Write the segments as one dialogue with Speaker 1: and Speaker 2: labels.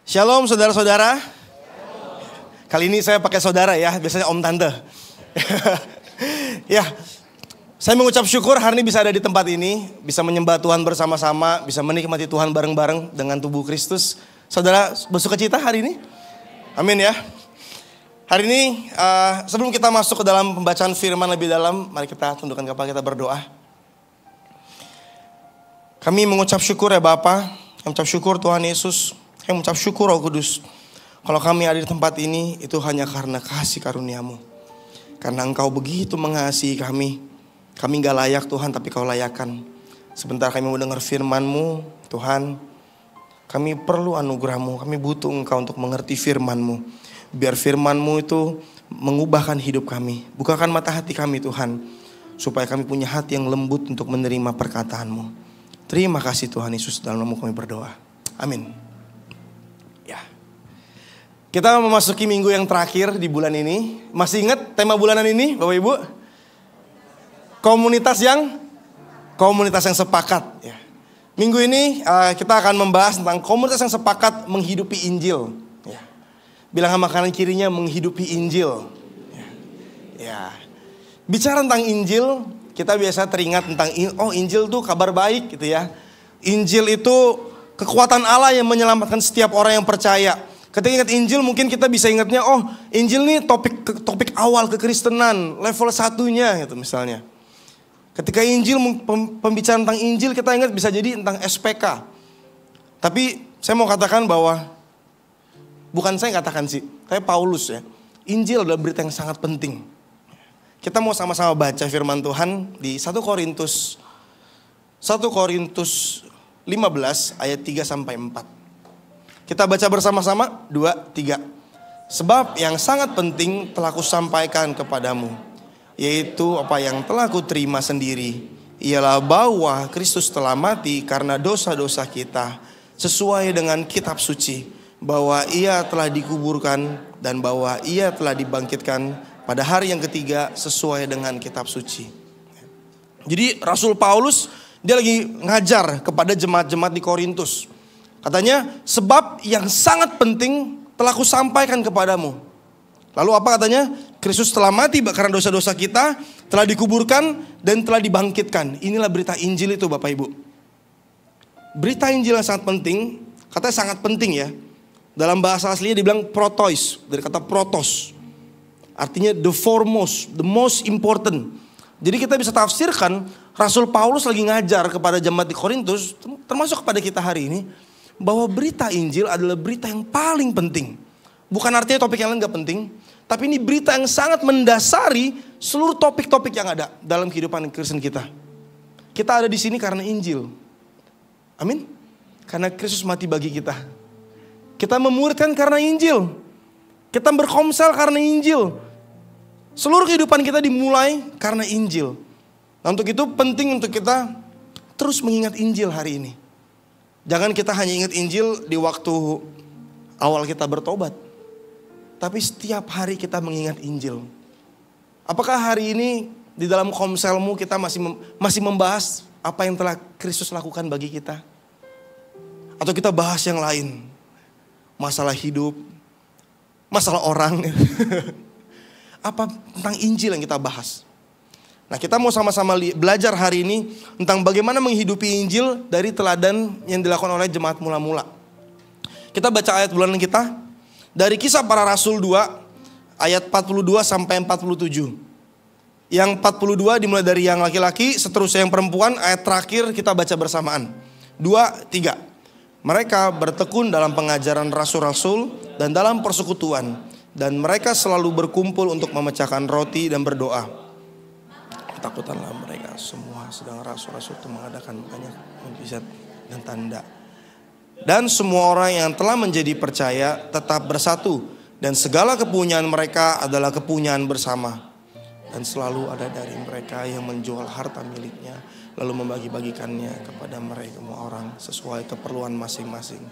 Speaker 1: Shalom saudara-saudara. Kali ini saya pakai saudara ya, biasanya om tante. Ya, saya mengucap syukur hari ini bisa ada di tempat ini, bisa menyembah Tuhan bersama-sama, bisa menikmati Tuhan bareng-bareng dengan tubuh Kristus. Saudara bersukacita hari ini? Amin ya. Hari ini sebelum kita masuk ke dalam pembacaan firman lebih dalam, mari kita tundukkan kepala kita berdoa. Kami mengucap syukur ya Bapa, kami mengucap syukur Tuhan Yesus, kami mengucap syukur Roh Kudus. Kalau kami ada di tempat ini itu hanya karena kasih karunia-Mu. Karena Engkau begitu mengasihi kami. Kami gak layak Tuhan, tapi Kau layakkan. Sebentar kami mau dengar firman-Mu Tuhan. Kami perlu anugerah-Mu, kami butuh Engkau untuk mengerti firman-Mu. Biar firman-Mu itu mengubahkan hidup kami. Bukakan mata hati kami Tuhan, supaya kami punya hati yang lembut untuk menerima perkataan-Mu. Terima kasih Tuhan Yesus, dalam nama kami berdoa. Amin. Ya. Kita memasuki minggu yang terakhir di bulan ini. Masih ingat tema bulanan ini Bapak Ibu? Komunitas yang sepakat ya. Minggu ini kita akan membahas tentang komunitas yang sepakat menghidupi Injil ya. Bilang sama kanan kirinya, menghidupi Injil ya. Bicara tentang Injil, kita biasa teringat tentang Injil itu kabar baik gitu ya. Injil itu kekuatan Allah yang menyelamatkan setiap orang yang percaya. Ketika ingat Injil mungkin kita bisa ingatnya, Injil ini topik awal kekristenan, level satunya gitu misalnya. Ketika Injil, pembicaraan tentang Injil kita ingat bisa jadi tentang SPK. Tapi saya mau katakan bahwa, bukan saya katakan sih, kayak Paulus ya. Injil adalah berita yang sangat penting. Kita mau sama-sama baca firman Tuhan di 1 Korintus 15 ayat 3-4. Kita baca bersama-sama, 2, 3. Sebab yang sangat penting telah kusampaikan kepadamu, yaitu apa yang telah kuterima sendiri, ialah bahwa Kristus telah mati karena dosa-dosa kita, sesuai dengan kitab suci, bahwa Ia telah dikuburkan dan bahwa Ia telah dibangkitkan pada hari yang ketiga sesuai dengan kitab suci. Jadi Rasul Paulus dia lagi ngajar kepada jemaat-jemaat di Korintus. Katanya, sebab yang sangat penting telah kusampaikan kepadamu. Lalu apa katanya? Kristus telah mati karena dosa-dosa kita, telah dikuburkan dan telah dibangkitkan. Inilah berita Injil itu Bapak Ibu. Berita Injil yang sangat penting, katanya sangat penting ya. Dalam bahasa aslinya dibilang protois, dari kata protos. Artinya the foremost, the most important. Jadi kita bisa tafsirkan Rasul Paulus lagi ngajar kepada jemaat di Korintus, termasuk kepada kita hari ini, bahwa berita Injil adalah berita yang paling penting. Bukan artinya topik yang lain gak penting, tapi ini berita yang sangat mendasari seluruh topik-topik yang ada dalam kehidupan Kristen kita. Kita ada di sini karena Injil. Amin. Karena Kristus mati bagi kita. Kita memuridkan karena Injil. Kita berkomsel karena Injil. Seluruh kehidupan kita dimulai karena Injil. Nah, untuk itu penting untuk kita terus mengingat Injil hari ini. Jangan kita hanya ingat Injil di waktu awal kita bertobat, tapi setiap hari kita mengingat Injil. Apakah hari ini di dalam komselmu kita masih membahas apa yang telah Kristus lakukan bagi kita? Atau kita bahas yang lain? Masalah hidup, masalah orang. Apa tentang Injil yang kita bahas? Nah, kita mau sama-sama belajar hari ini tentang bagaimana menghidupi Injil dari teladan yang dilakukan oleh jemaat mula-mula. Kita baca ayat bulanan kita dari Kisah Para Rasul 2 ayat 42 sampai 47. Yang 42 dimulai dari yang laki-laki, seterusnya yang perempuan, ayat terakhir kita baca bersamaan. 2, 3. Mereka bertekun dalam pengajaran rasul-rasul dan dalam persekutuan, dan mereka selalu berkumpul untuk memecahkan roti dan berdoa. Ketakutanlah mereka semua, sedang rasul-rasul itu mengadakan banyak mukjizat dan tanda. Dan semua orang yang telah menjadi percaya tetap bersatu, dan segala kepunyaan mereka adalah kepunyaan bersama. Dan selalu ada dari mereka yang menjual harta miliknya, lalu membagi-bagikannya kepada mereka semua orang sesuai keperluan masing-masing.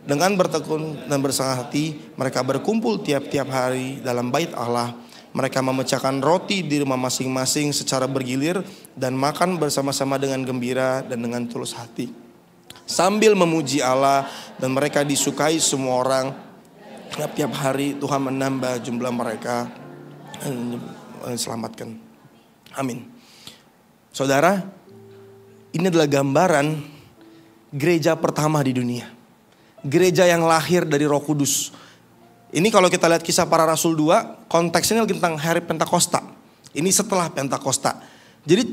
Speaker 1: Dengan bertekun dan bersenang hati, mereka berkumpul tiap-tiap hari dalam bait Allah. Mereka memecahkan roti di rumah masing-masing secara bergilir dan makan bersama-sama dengan gembira dan dengan tulus hati, sambil memuji Allah dan mereka disukai semua orang. Tiap hari Tuhan menambah jumlah mereka dan selamatkan. Amin. Saudara, ini adalah gambaran gereja pertama di dunia. Gereja yang lahir dari Roh Kudus. Ini kalau kita lihat Kisah Para Rasul 2, konteksnya tentang hari Pentakosta. Ini setelah Pentakosta. Jadi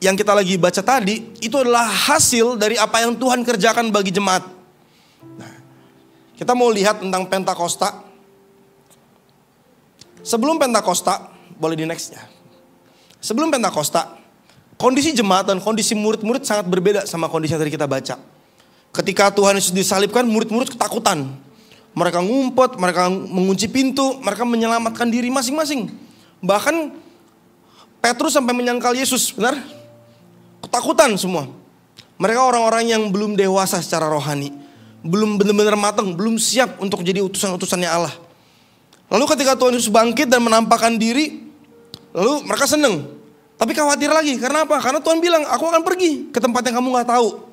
Speaker 1: yang kita lagi baca tadi, itu adalah hasil dari apa yang Tuhan kerjakan bagi jemaat. Nah, kita mau lihat tentang Pentakosta. Sebelum Pentakosta, boleh di next ya. Sebelum Pentakosta, kondisi jemaat dan kondisi murid-murid sangat berbeda sama kondisi yang tadi kita baca. Ketika Tuhan Yesus disalibkan, murid-murid ketakutan. Mereka ngumpet, mereka mengunci pintu, mereka menyelamatkan diri masing-masing. Bahkan Petrus sampai menyangkal Yesus, benar? Ketakutan semua. Mereka orang-orang yang belum dewasa secara rohani. Belum benar-benar matang, belum siap untuk jadi utusan-utusannya Allah. Lalu ketika Tuhan Yesus bangkit dan menampakkan diri, lalu mereka senang. Tapi khawatir lagi, karena apa? Karena Tuhan bilang, aku akan pergi ke tempat yang kamu gak tahu.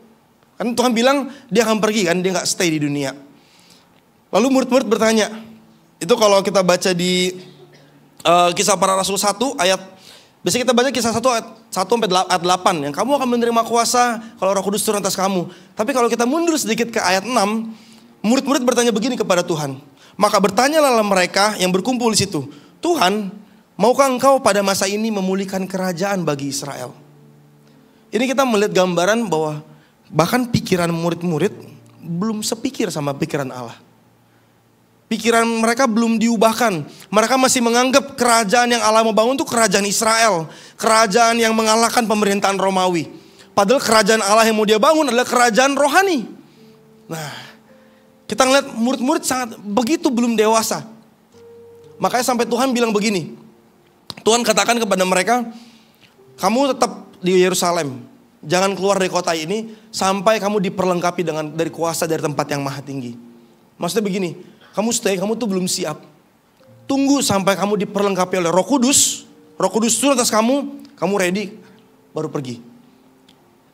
Speaker 1: Kan Tuhan bilang, dia akan pergi kan, dia gak stay di dunia. Lalu murid-murid bertanya, itu kalau kita baca di Kisah Para Rasul 1 ayat, biasanya kita baca Kisah 1 ayat 1-8, yang kamu akan menerima kuasa kalau Roh Kudus turun atas kamu. Tapi kalau kita mundur sedikit ke ayat 6, murid-murid bertanya begini kepada Tuhan. Maka bertanyalah mereka yang berkumpul di situ, Tuhan, maukah engkau pada masa ini memulihkan kerajaan bagi Israel? Ini kita melihat gambaran bahwa bahkan pikiran murid-murid belum sepikir sama pikiran Allah. Pikiran mereka belum diubahkan. Mereka masih menganggap kerajaan yang Allah mau bangun itu kerajaan Israel. Kerajaan yang mengalahkan pemerintahan Romawi. Padahal kerajaan Allah yang mau dia bangun adalah kerajaan rohani. Nah, kita ngeliat murid-murid sangat begitu belum dewasa. Makanya sampai Tuhan bilang begini. Tuhan katakan kepada mereka, kamu tetap di Yerusalem. Jangan keluar dari kota ini sampai kamu diperlengkapi dari kuasa dari tempat yang maha tinggi. Maksudnya begini, kamu stay, kamu tuh belum siap. Tunggu sampai kamu diperlengkapi oleh Roh Kudus. Roh Kudus turun atas kamu ready, baru pergi.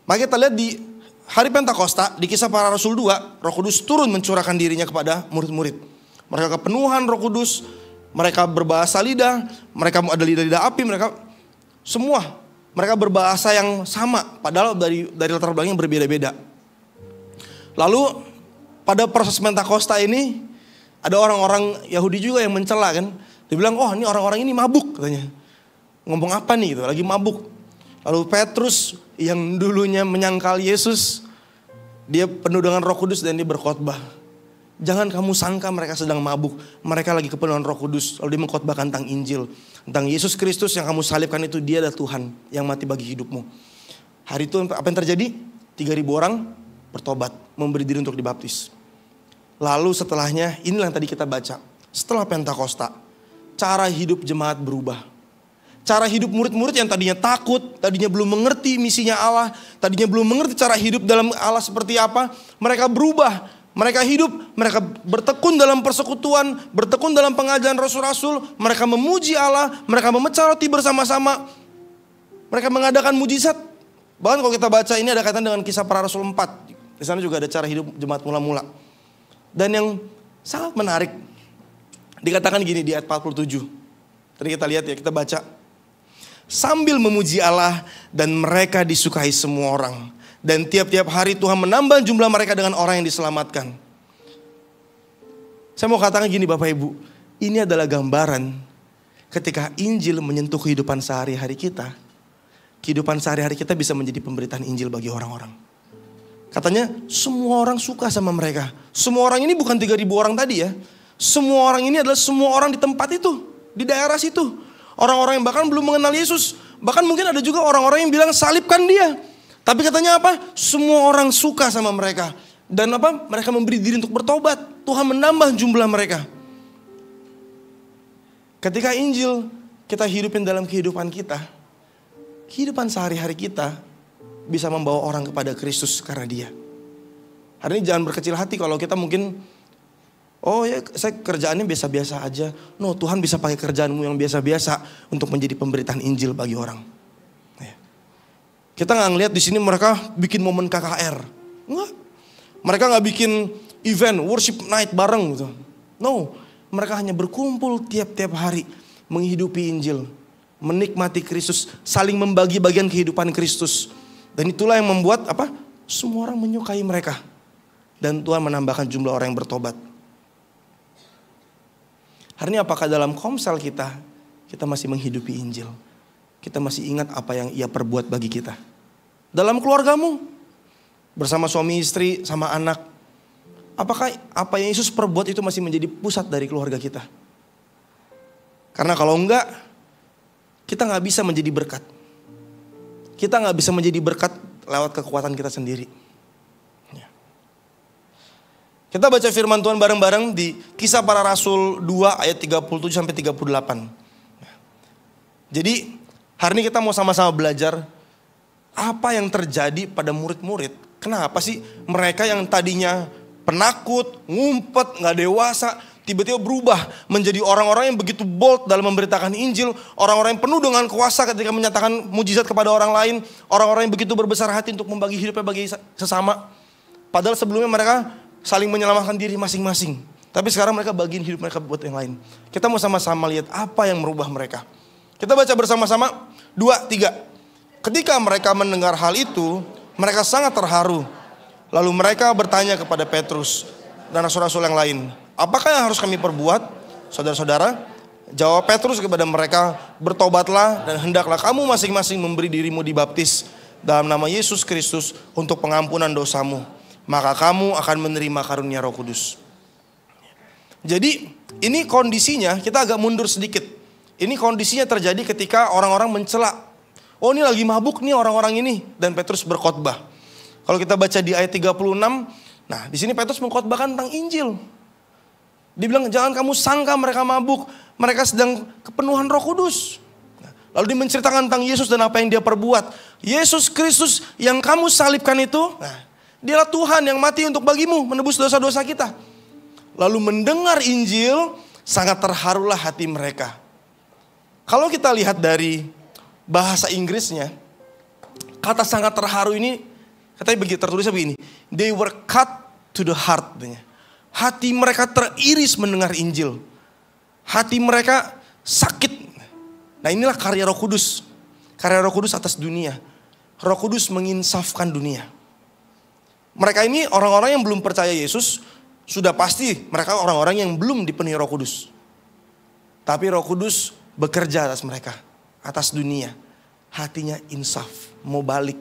Speaker 1: Maka kita lihat di hari Pentakosta, di Kisah Para Rasul 2, Roh Kudus turun mencurahkan dirinya kepada murid-murid. Mereka kepenuhan Roh Kudus, mereka berbahasa lidah, mereka ada lidah-lidah api, mereka berbahasa yang sama, padahal dari latar belakang yang berbeda-beda. Lalu pada proses Pentakosta ini, ada orang-orang Yahudi juga yang mencela kan. Dia bilang, oh ini orang-orang ini mabuk katanya. Ngomong apa nih gitu, lagi mabuk. Lalu Petrus yang dulunya menyangkal Yesus, dia penuh dengan Roh Kudus dan dia berkhotbah. Jangan kamu sangka mereka sedang mabuk. Mereka lagi kepenuhan Roh Kudus. Lalu dia mengkhotbahkan tentang Injil. Tentang Yesus Kristus yang kamu salibkan itu, dia adalah Tuhan yang mati bagi hidupmu. Hari itu apa yang terjadi? 3.000 orang bertobat, memberi diri untuk dibaptis. Lalu setelahnya, inilah yang tadi kita baca. Setelah Pentakosta, cara hidup jemaat berubah. Cara hidup murid-murid yang tadinya takut, tadinya belum mengerti misinya Allah, tadinya belum mengerti cara hidup dalam Allah seperti apa, mereka berubah. Mereka hidup, mereka bertekun dalam persekutuan, bertekun dalam pengajaran rasul-rasul, mereka memuji Allah, mereka memecah roti bersama-sama, mereka mengadakan mujizat. Bahkan kalau kita baca ini ada kaitan dengan Kisah Para Rasul 4. Di sana juga ada cara hidup jemaat mula-mula. Dan yang sangat menarik, dikatakan gini di ayat 47. Tadi kita lihat ya, kita baca. Sambil memuji Allah dan mereka disukai semua orang. Dan tiap-tiap hari Tuhan menambah jumlah mereka dengan orang yang diselamatkan. Saya mau katakan gini Bapak Ibu. Ini adalah gambaran ketika Injil menyentuh kehidupan sehari-hari kita. Kehidupan sehari-hari kita bisa menjadi pemberitaan Injil bagi orang-orang. Katanya semua orang suka sama mereka. Semua orang ini bukan 3.000 orang tadi ya. Semua orang ini adalah semua orang di tempat itu. Di daerah situ. Orang-orang yang bahkan belum mengenal Yesus. Bahkan mungkin ada juga orang-orang yang bilang salibkan dia. Tapi katanya apa? Semua orang suka sama mereka. Dan apa? Mereka memberi diri untuk bertobat. Tuhan menambah jumlah mereka. Ketika Injil kita hidupin dalam kehidupan kita. Kehidupan sehari-hari kita bisa membawa orang kepada Kristus karena dia. Hari ini jangan berkecil hati kalau kita mungkin, oh ya saya kerjaannya biasa-biasa aja. No, Tuhan bisa pakai kerjaanmu yang biasa-biasa untuk menjadi pemberitaan Injil bagi orang. Kita nggak ngelihat di sini mereka bikin momen KKR. Enggak. Mereka nggak bikin event, worship night bareng gitu. No, mereka hanya berkumpul tiap-tiap hari menghidupi Injil, menikmati Kristus, saling membagi bagian kehidupan Kristus. Dan itulah yang membuat semua orang menyukai mereka. Dan Tuhan menambahkan jumlah orang yang bertobat. Hari ini apakah dalam komsel kita masih menghidupi Injil? Kita masih ingat apa yang Ia perbuat bagi kita? Dalam keluargamu, bersama suami istri, sama anak, apakah apa yang Yesus perbuat itu masih menjadi pusat dari keluarga kita? Karena kalau enggak, kita gak bisa menjadi berkat. Kita gak bisa menjadi berkat lewat kekuatan kita sendiri. Kita baca firman Tuhan bareng-bareng di Kisah Para Rasul 2 ayat 37 sampai 38. Jadi hari ini kita mau sama-sama belajar apa yang terjadi pada murid-murid. Kenapa sih mereka yang tadinya penakut, ngumpet, gak dewasa, tiba-tiba berubah menjadi orang-orang yang begitu bold dalam memberitakan Injil. Orang-orang yang penuh dengan kuasa ketika menyatakan mujizat kepada orang lain. Orang-orang yang begitu berbesar hati untuk membagi hidupnya bagi sesama. Padahal sebelumnya mereka saling menyelamatkan diri masing-masing. Tapi sekarang mereka bagiin hidup mereka buat yang lain. Kita mau sama-sama lihat apa yang merubah mereka. Kita baca bersama-sama 2, 3. Ketika mereka mendengar hal itu, mereka sangat terharu. Lalu mereka bertanya kepada Petrus dan rasul-rasul yang lain, apakah yang harus kami perbuat, saudara-saudara? Jawab Petrus kepada mereka, bertobatlah dan hendaklah kamu masing-masing memberi dirimu dibaptis dalam nama Yesus Kristus untuk pengampunan dosamu. Maka kamu akan menerima karunia Roh Kudus. Jadi ini kondisinya, kita agak mundur sedikit. Ini kondisinya terjadi ketika orang-orang mencela. Oh, ini lagi mabuk nih orang-orang ini. Dan Petrus berkhotbah. Kalau kita baca di ayat 36, nah di sini Petrus mengkhotbahkan tentang Injil. Dia bilang jangan kamu sangka mereka mabuk, mereka sedang kepenuhan Roh Kudus. Lalu dia menceritakan tentang Yesus dan apa yang dia perbuat. Yesus Kristus yang kamu salibkan itu, Dialah Tuhan yang mati untuk bagimu, menebus dosa-dosa kita. Lalu mendengar Injil, sangat terharulah hati mereka. Kalau kita lihat dari bahasa Inggrisnya, kata sangat terharu ini katanya begitu, tertulisnya begini. They were cut to the heart. Hati mereka teriris mendengar Injil. Hati mereka sakit. Nah inilah karya Roh Kudus. Karya Roh Kudus atas dunia. Roh Kudus menginsafkan dunia. Mereka ini orang-orang yang belum percaya Yesus. Sudah pasti mereka orang-orang yang belum dipenuhi Roh Kudus. Tapi Roh Kudus bekerja atas mereka. Atas dunia. Hatinya insaf. Mau balik.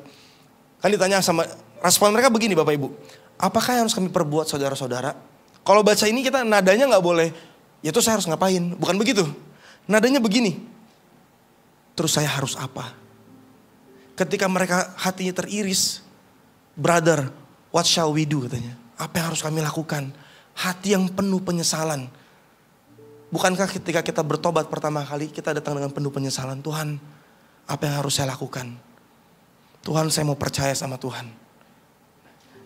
Speaker 1: Kan ditanya sama, respon mereka begini Bapak Ibu. Apakah yang harus kami perbuat saudara-saudara? Kalau baca ini kita nadanya gak boleh, ya itu saya harus ngapain? Bukan begitu. Nadanya begini. Terus saya harus apa? Ketika mereka hatinya teriris. Brother, what shall we do katanya. Apa yang harus kami lakukan? Hati yang penuh penyesalan. Bukankah ketika kita bertobat pertama kali kita datang dengan penuh penyesalan. Tuhan, apa yang harus saya lakukan? Tuhan, saya mau percaya sama Tuhan.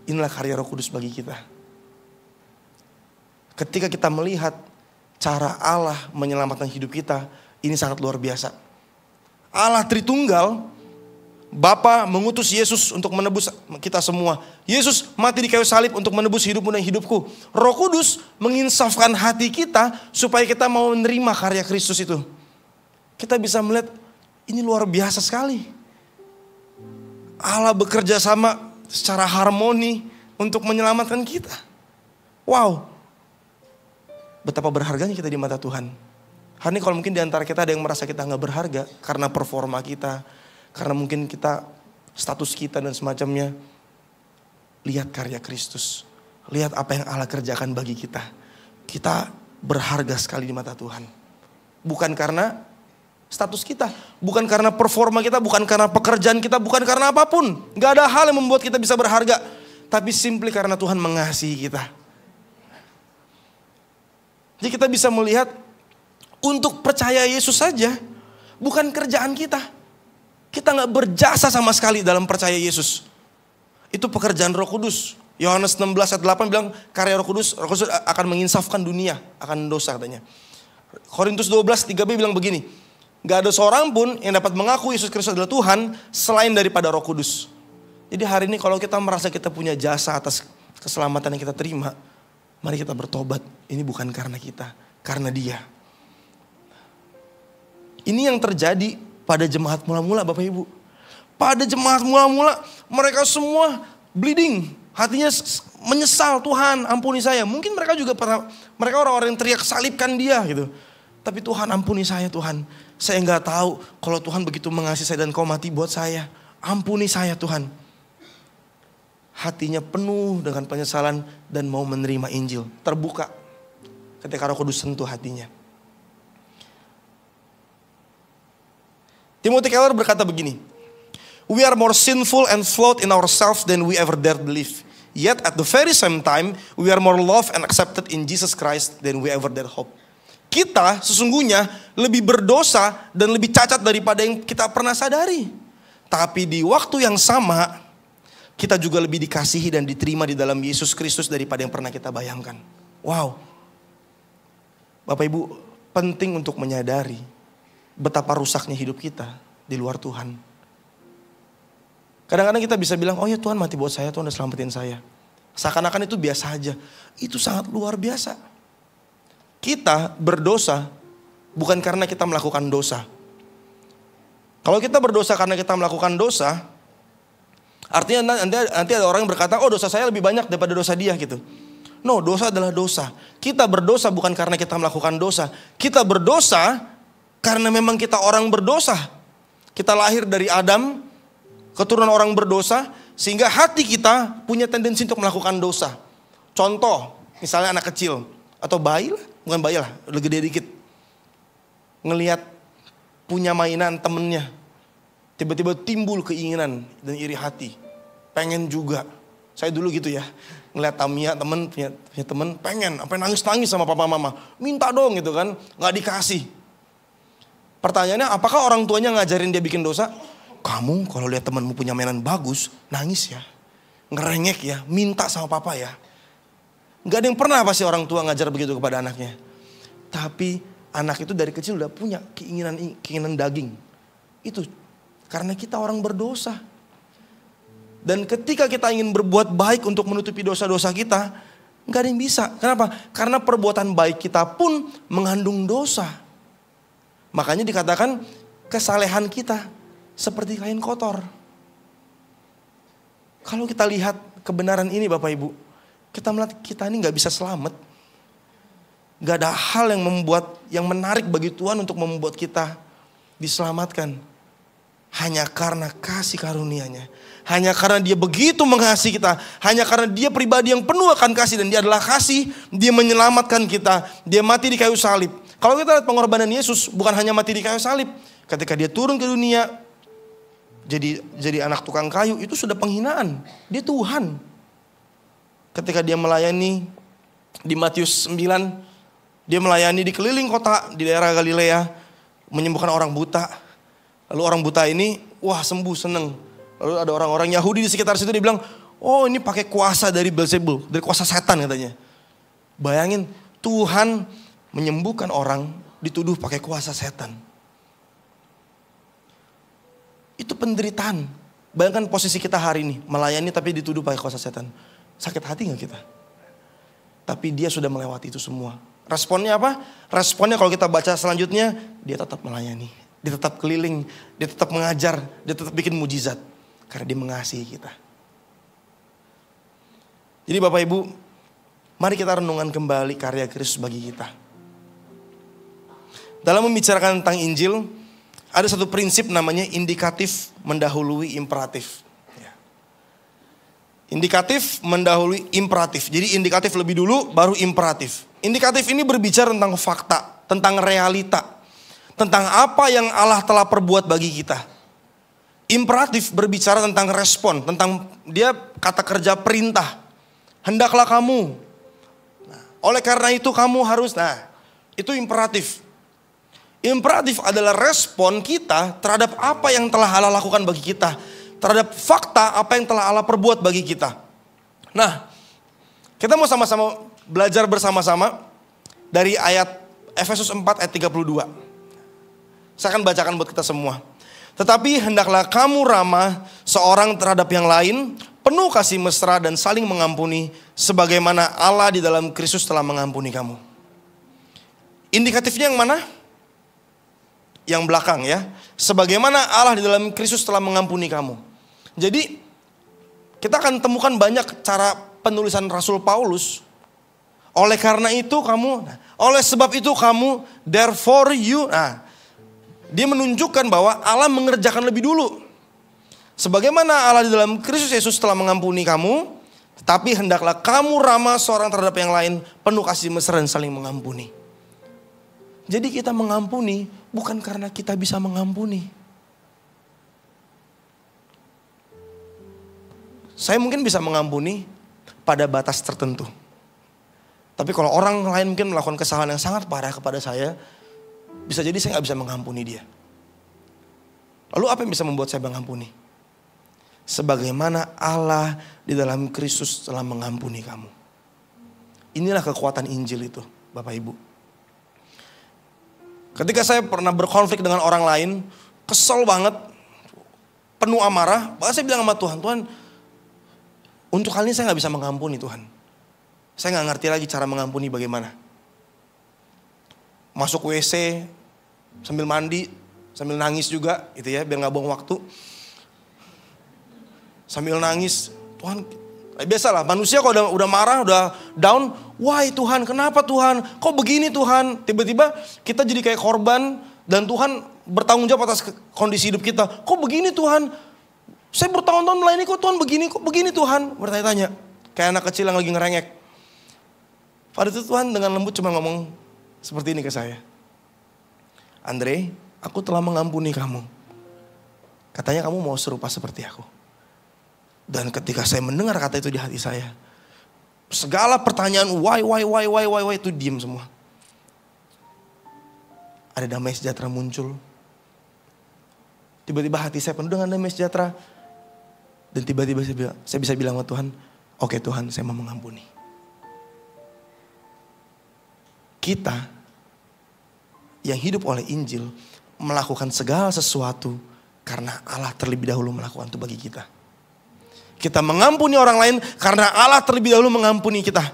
Speaker 1: Inilah karya Roh Kudus bagi kita. Ketika kita melihat cara Allah menyelamatkan hidup kita, ini sangat luar biasa. Allah Tritunggal, Bapa mengutus Yesus untuk menebus kita semua. Yesus mati di kayu salib untuk menebus hidupmu dan hidupku. Roh Kudus menginsafkan hati kita supaya kita mau menerima karya Kristus itu. Kita bisa melihat ini luar biasa sekali. Allah bekerja sama secara harmoni untuk menyelamatkan kita. Wow. Betapa berharganya kita di mata Tuhan. Hari ini kalau mungkin di antara kita ada yang merasa kita gak berharga karena performa kita, karena mungkin kita, status kita dan semacamnya. Lihat karya Kristus. Lihat apa yang Allah kerjakan bagi kita. Kita berharga sekali di mata Tuhan. Bukan karena status kita. Bukan karena performa kita. Bukan karena pekerjaan kita. Bukan karena apapun. Gak ada hal yang membuat kita bisa berharga. Tapi simply karena Tuhan mengasihi kita. Jadi kita bisa melihat untuk percaya Yesus saja. Bukan kerjaan kita. Kita gak berjasa sama sekali dalam percaya Yesus. Itu pekerjaan Roh Kudus. Yohanes 16 ayat 8 bilang karya Roh Kudus akan menginsafkan dunia. Akan dosa katanya. Korintus 12 3b bilang begini. Gak ada seorang pun yang dapat mengaku Yesus Kristus adalah Tuhan selain daripada Roh Kudus. Jadi hari ini kalau kita merasa kita punya jasa atas keselamatan yang kita terima. Mari kita bertobat. Ini bukan karena kita, karena Dia. Ini yang terjadi pada jemaat mula-mula Bapak Ibu. Pada jemaat mula-mula mereka semua bleeding. Hatinya menyesal, Tuhan ampuni saya. Mungkin mereka juga pernah, mereka orang-orang yang teriak salibkan Dia gitu. Tapi Tuhan ampuni saya Tuhan. Saya nggak tahu kalau Tuhan begitu mengasihi saya dan Kau mati buat saya. Ampuni saya Tuhan. Hatinya penuh dengan penyesalan dan mau menerima Injil. Terbuka ketika Roh Kudus sentuh hatinya. Timothy Keller berkata begini. We are more sinful and flawed in ourselves than we ever dared believe. Yet at the very same time, we are more loved and accepted in Jesus Christ than we ever dared hope. Kita sesungguhnya lebih berdosa dan lebih cacat daripada yang kita pernah sadari. Tapi di waktu yang sama, kita juga lebih dikasihi dan diterima di dalam Yesus Kristus daripada yang pernah kita bayangkan. Wow. Bapak Ibu, penting untuk menyadari betapa rusaknya hidup kita di luar Tuhan. Kadang-kadang kita bisa bilang, oh ya Tuhan mati buat saya, Tuhan udah selamatin saya. Seakan-akan itu biasa aja. Itu sangat luar biasa. Kita berdosa bukan karena kita melakukan dosa. Kalau kita berdosa karena kita melakukan dosa, artinya nanti ada orang yang berkata, oh dosa saya lebih banyak daripada dosa dia gitu. No, dosa adalah dosa. Kita berdosa bukan karena kita melakukan dosa. Kita berdosa karena memang kita orang berdosa. Kita lahir dari Adam, keturunan orang berdosa, sehingga hati kita punya tendensi untuk melakukan dosa. Contoh, misalnya anak kecil atau bayi lah, bukan bayi lah, udah gede dikit. Ngelihat punya mainan temennya, tiba-tiba timbul keinginan dan iri hati. Pengen juga. Saya dulu gitu ya, ngelihat Tamia punya temen, pengen, sampai nangis-nangis sama papa mama. Minta dong gitu kan, gak dikasih. Pertanyaannya, apakah orang tuanya ngajarin dia bikin dosa? Kamu kalau lihat temanmu punya mainan bagus, nangis ya, ngerengek ya, minta sama papa ya. Gak ada yang pernah pasti orang tua ngajar begitu kepada anaknya. Tapi anak itu dari kecil udah punya keinginan daging. Itu karena kita orang berdosa. Dan ketika kita ingin berbuat baik untuk menutupi dosa-dosa kita, gak ada yang bisa. Kenapa? Karena perbuatan baik kita pun mengandung dosa. Makanya dikatakan kesalehan kita seperti kain kotor. Kalau kita lihat kebenaran ini Bapak Ibu, kita melihat kita ini gak bisa selamat. Gak ada hal yang menarik bagi Tuhan untuk membuat kita diselamatkan. Hanya karena kasih karunia-Nya. Hanya karena Dia begitu mengasihi kita. Hanya karena Dia pribadi yang penuh akan kasih. Dan Dia adalah kasih. Dia menyelamatkan kita. Dia mati di kayu salib. Kalau kita lihat pengorbanan Yesus bukan hanya mati di kayu salib. Ketika Dia turun ke dunia, jadi anak tukang kayu, itu sudah penghinaan. Dia Tuhan. Ketika Dia melayani di Matius 9, Dia melayani di keliling kota di daerah Galilea, menyembuhkan orang buta. Lalu orang buta ini, wah sembuh, seneng. Lalu ada orang-orang Yahudi di sekitar situ, dia bilang, oh ini pakai kuasa dari Beelzebul, dari kuasa setan katanya. Bayangin, Tuhan menyembuhkan orang dituduh pakai kuasa setan. Itu penderitaan. Bayangkan posisi kita hari ini, melayani tapi dituduh pakai kuasa setan. Sakit hati gak kita? Tapi Dia sudah melewati itu semua. Responnya apa? Responnya kalau kita baca selanjutnya, Dia tetap melayani. Dia tetap keliling, Dia tetap mengajar, Dia tetap bikin mujizat. Karena Dia mengasihi kita. Jadi Bapak Ibu, mari kita renungkan kembali karya Kristus bagi kita. Dalam membicarakan tentang Injil, ada satu prinsip namanya indikatif mendahului imperatif. Indikatif mendahului imperatif. Jadi indikatif lebih dulu, baru imperatif. Indikatif ini berbicara tentang fakta, tentang realita, tentang apa yang Allah telah perbuat bagi kita. Imperatif berbicara tentang respon, tentang dia kata kerja perintah. Hendaklah kamu. Nah, oleh karena itu kamu harus, itu imperatif. Imperatif adalah respon kita terhadap apa yang telah Allah lakukan bagi kita. Terhadap fakta apa yang telah Allah perbuat bagi kita. Nah, kita mau sama-sama belajar bersama-sama dari ayat Efesus 4 ayat 32. Saya akan bacakan buat kita semua. Tetapi hendaklah kamu ramah seorang terhadap yang lain, penuh kasih mesra dan saling mengampuni, sebagaimana Allah di dalam Kristus telah mengampuni kamu. Indikatifnya yang mana? Yang belakang ya. Sebagaimana Allah di dalam Kristus telah mengampuni kamu. Jadi kita akan temukan banyak cara penulisan Rasul Paulus. Oleh karena itu kamu, oleh sebab itu kamu, therefore you. Nah, dia menunjukkan bahwa Allah mengerjakan lebih dulu. Sebagaimana Allah di dalam Kristus Yesus telah mengampuni kamu, tetapi hendaklah kamu ramah seorang terhadap yang lain, penuh kasih mesra dan saling mengampuni. Jadi kita mengampuni bukan karena kita bisa mengampuni. Saya mungkin bisa mengampuni pada batas tertentu. Tapi kalau orang lain mungkin melakukan kesalahan yang sangat parah kepada saya, bisa jadi saya gak bisa mengampuni dia. Lalu apa yang bisa membuat saya mengampuni? Sebagaimana Allah di dalam Kristus telah mengampuni kamu. Inilah kekuatan Injil itu, Bapak Ibu. Ketika saya pernah berkonflik dengan orang lain, kesel banget, penuh amarah, bahkan saya bilang sama Tuhan, Tuhan, untuk kali ini saya gak bisa mengampuni Tuhan. Saya gak ngerti lagi cara mengampuni bagaimana. Masuk WC, sambil mandi, sambil nangis juga, gitu ya, biar gak buang waktu. Sambil nangis, Tuhan, biasalah manusia kalau udah marah, udah down, why Tuhan, kenapa Tuhan, kok begini Tuhan. Tiba-tiba kita jadi kayak korban dan Tuhan bertanggung jawab atas kondisi hidup kita. Kok begini Tuhan, saya bertahun-tahun melayani kok Tuhan kok begini Tuhan. Bertanya-tanya, kayak anak kecil yang lagi ngerengek. Pada itu Tuhan dengan lembut cuma ngomong seperti ini ke saya. Andre, aku telah mengampuni kamu. Katanya kamu mau serupa seperti aku. Dan ketika saya mendengar kata itu di hati saya, segala pertanyaan why itu diam semua. Ada damai sejahtera muncul. Tiba-tiba hati saya penuh dengan damai sejahtera. Dan tiba-tiba saya bisa bilang sama Tuhan, oke Tuhan, saya mau mengampuni. Kita yang hidup oleh Injil melakukan segala sesuatu karena Allah terlebih dahulu melakukan itu bagi kita. Kita mengampuni orang lain karena Allah terlebih dahulu mengampuni kita.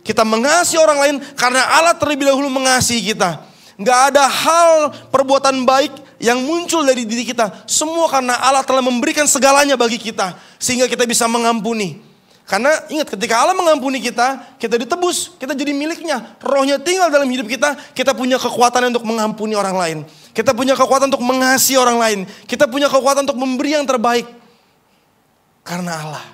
Speaker 1: Kita mengasihi orang lain karena Allah terlebih dahulu mengasihi kita. Gak ada hal perbuatan baik yang muncul dari diri kita. Semua karena Allah telah memberikan segalanya bagi kita. Sehingga kita bisa mengampuni. Karena ingat ketika Allah mengampuni kita, kita ditebus, kita jadi miliknya. Rohnya tinggal dalam hidup kita punya kekuatan untuk mengampuni orang lain. Kita punya kekuatan untuk mengasihi orang lain. Kita punya kekuatan untuk memberi yang terbaik. Karena Allah.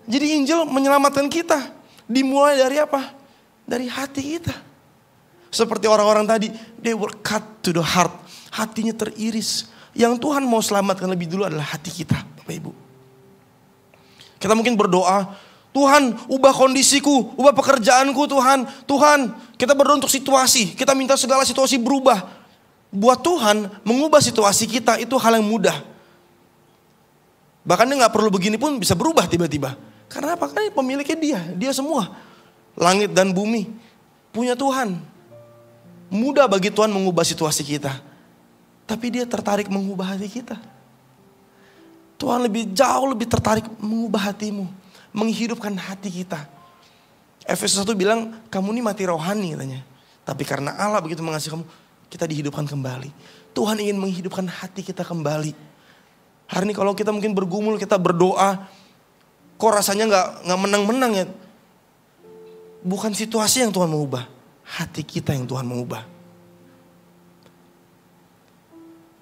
Speaker 1: Jadi Injil menyelamatkan kita. Dimulai dari apa? Dari hati kita. Seperti orang-orang tadi, they were cut to the heart. Hatinya teriris. Yang Tuhan mau selamatkan lebih dulu adalah hati kita, Bapak Ibu. Kita mungkin berdoa, Tuhan ubah kondisiku, ubah pekerjaanku Tuhan. Tuhan, kita berdoa untuk situasi, kita minta segala situasi berubah. Buat Tuhan mengubah situasi kita itu hal yang mudah. Bahkan dia gak perlu begini pun bisa berubah tiba-tiba. Karena apa? Karena pemiliknya dia semua. Langit dan bumi punya Tuhan. Mudah bagi Tuhan mengubah situasi kita. Tapi dia tertarik mengubah hati kita. Tuhan jauh lebih tertarik mengubah hatimu. Menghidupkan hati kita. Efesus 1 bilang, kamu ini mati rohani katanya. Tapi karena Allah begitu mengasihi kamu, kita dihidupkan kembali. Tuhan ingin menghidupkan hati kita kembali. Hari ini kalau kita mungkin bergumul, kita berdoa, kok rasanya gak menang-menang ya. Bukan situasi yang Tuhan mengubah. Hati kita yang Tuhan mengubah.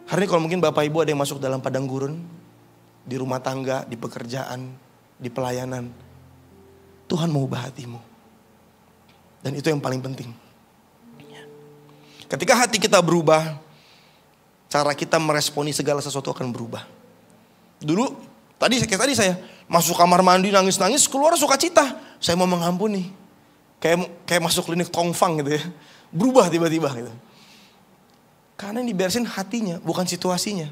Speaker 1: Hari ini kalau mungkin Bapak Ibu ada yang masuk dalam padang gurun, di rumah tangga, di pekerjaan, di pelayanan. Tuhan mau ubah hatimu. Dan itu yang paling penting. Ketika hati kita berubah, cara kita meresponi segala sesuatu akan berubah. Dulu, tadi saya masuk kamar mandi nangis-nangis, keluar sukacita. Saya mau mengampuni. Kayak masuk klinik tongfang gitu ya. Berubah tiba-tiba gitu. Karena yang diberesin hatinya, bukan situasinya.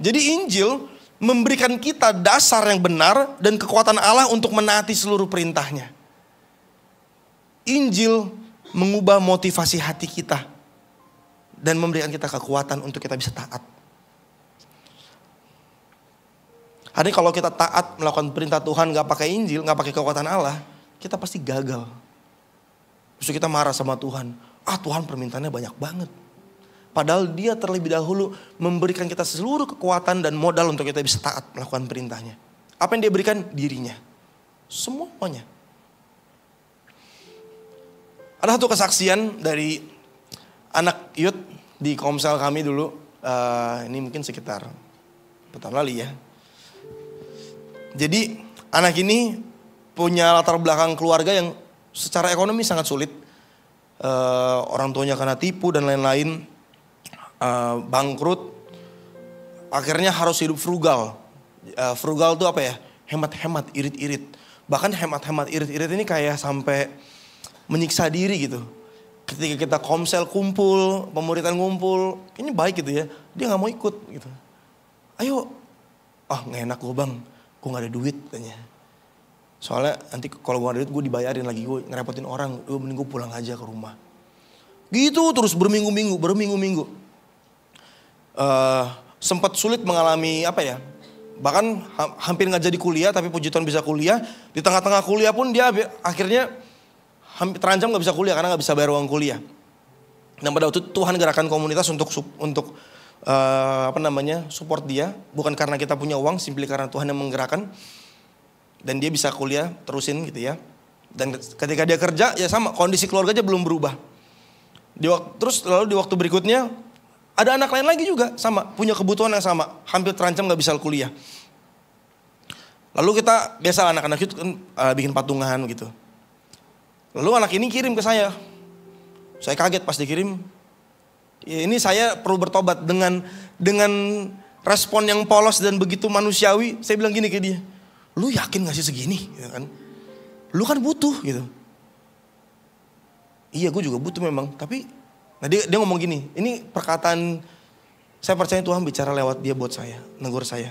Speaker 1: Jadi Injil memberikan kita dasar yang benar dan kekuatan Allah untuk menaati seluruh perintahnya. Injil mengubah motivasi hati kita dan memberikan kita kekuatan untuk kita bisa taat. Hari ini kalau kita taat melakukan perintah Tuhan, gak pakai Injil, gak pakai kekuatan Allah, kita pasti gagal. Justru kita marah sama Tuhan. Tuhan permintaannya banyak banget. Padahal dia terlebih dahulu memberikan kita seluruh kekuatan dan modal untuk kita bisa taat melakukan perintahnya. Apa yang dia berikan? Dirinya. Semuanya. Ada satu kesaksian dari anak youth di Komsel kami dulu. Ini mungkin sekitar tahun lalu ya. Jadi anak ini punya latar belakang keluarga yang secara ekonomi sangat sulit. Orang tuanya kena tipu dan lain-lain. Bangkrut. Akhirnya harus hidup frugal. Frugal itu apa ya? Hemat-hemat, irit-irit. Bahkan hemat-hemat, irit-irit ini kayak sampai menyiksa diri gitu. Ketika kita komsel kumpul, pemuritan ngumpul, kayaknya baik gitu ya. Dia gak mau ikut gitu. Ayo, gak enak gue bang, gue gak ada duit katanya. Soalnya nanti kalau gue gak ada duit gue dibayarin lagi, gue ngerepotin orang. Mending gue pulang aja ke rumah. Gitu terus berminggu-minggu. Sempat sulit mengalami bahkan hampir gak jadi kuliah, tapi puji Tuhan bisa kuliah. Di tengah-tengah kuliah pun dia akhirnya hampir terancam gak bisa kuliah karena gak bisa bayar uang kuliah. Dan pada waktu itu Tuhan gerakan komunitas untuk support dia. Bukan karena kita punya uang, simply karena Tuhan yang menggerakkan. Dan dia bisa kuliah terusin gitu ya. Dan ketika dia kerja ya sama, kondisi keluarganya belum berubah. Terus lalu di waktu berikutnya ada anak lain lagi juga sama, punya kebutuhan yang sama, hampir terancam gak bisa kuliah. Lalu kita biasa anak-anak itu kan bikin patungan gitu. Lalu anak ini kirim ke saya. Saya kaget pas dikirim. Ya ini saya perlu bertobat dengan respon yang polos dan begitu manusiawi. Saya bilang gini ke dia, lu yakin gak sih segini? Gitu kan. Lu kan butuh gitu. Iya gue juga butuh memang. Tapi dia ngomong gini, ini perkataan saya percaya Tuhan bicara lewat dia buat saya, negur saya.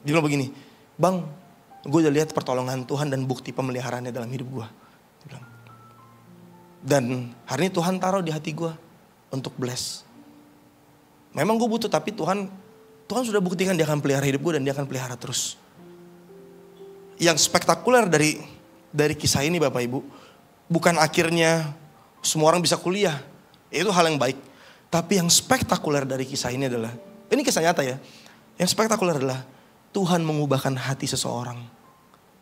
Speaker 1: Dia bilang begini, bang gue udah lihat pertolongan Tuhan dan bukti pemeliharaannya dalam hidup gue. Dia bilang. Dan hari ini Tuhan taruh di hati gue untuk bless. Memang gue butuh, tapi Tuhan sudah buktikan dia akan pelihara hidup gue dan dia akan pelihara terus. Yang spektakuler dari kisah ini Bapak Ibu, bukan akhirnya semua orang bisa kuliah. Itu hal yang baik. Tapi yang spektakuler dari kisah ini adalah, ini kisah nyata ya. Yang spektakuler adalah Tuhan mengubahkan hati seseorang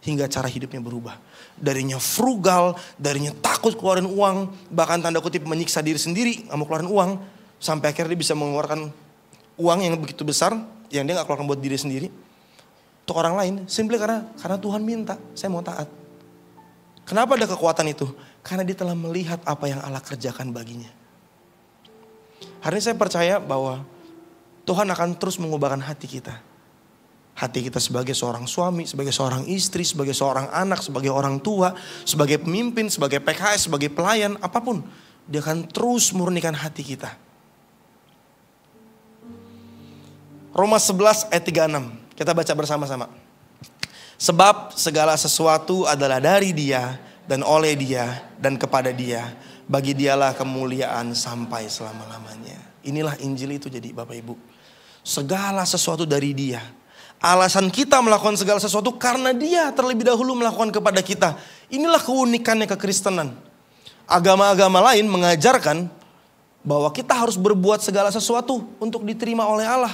Speaker 1: hingga cara hidupnya berubah. Darinya frugal, darinya takut keluarin uang, bahkan tanda kutip menyiksa diri sendiri, gak mau keluarin uang, sampai akhirnya dia bisa mengeluarkan uang yang begitu besar, yang dia gak keluarkan buat diri sendiri, untuk orang lain, simply karena Tuhan minta, saya mau taat. Kenapa ada kekuatan itu? Karena dia telah melihat apa yang Allah kerjakan baginya. Hari ini saya percaya bahwa Tuhan akan terus mengubahkan hati kita. Hati kita sebagai seorang suami, sebagai seorang istri, sebagai seorang anak, sebagai orang tua, sebagai pemimpin, sebagai PKS, sebagai pelayan, apapun. Dia akan terus murnikan hati kita. Roma 11 ayat 36. Kita baca bersama-sama. Sebab segala sesuatu adalah dari Dia dan oleh Dia dan kepada Dia. Bagi Dialah kemuliaan sampai selama-lamanya. Inilah Injil itu jadi Bapak Ibu. Segala sesuatu dari Dia. Alasan kita melakukan segala sesuatu karena Dia terlebih dahulu melakukan kepada kita. Inilah keunikannya kekristenan. Agama-agama lain mengajarkan bahwa kita harus berbuat segala sesuatu untuk diterima oleh Allah.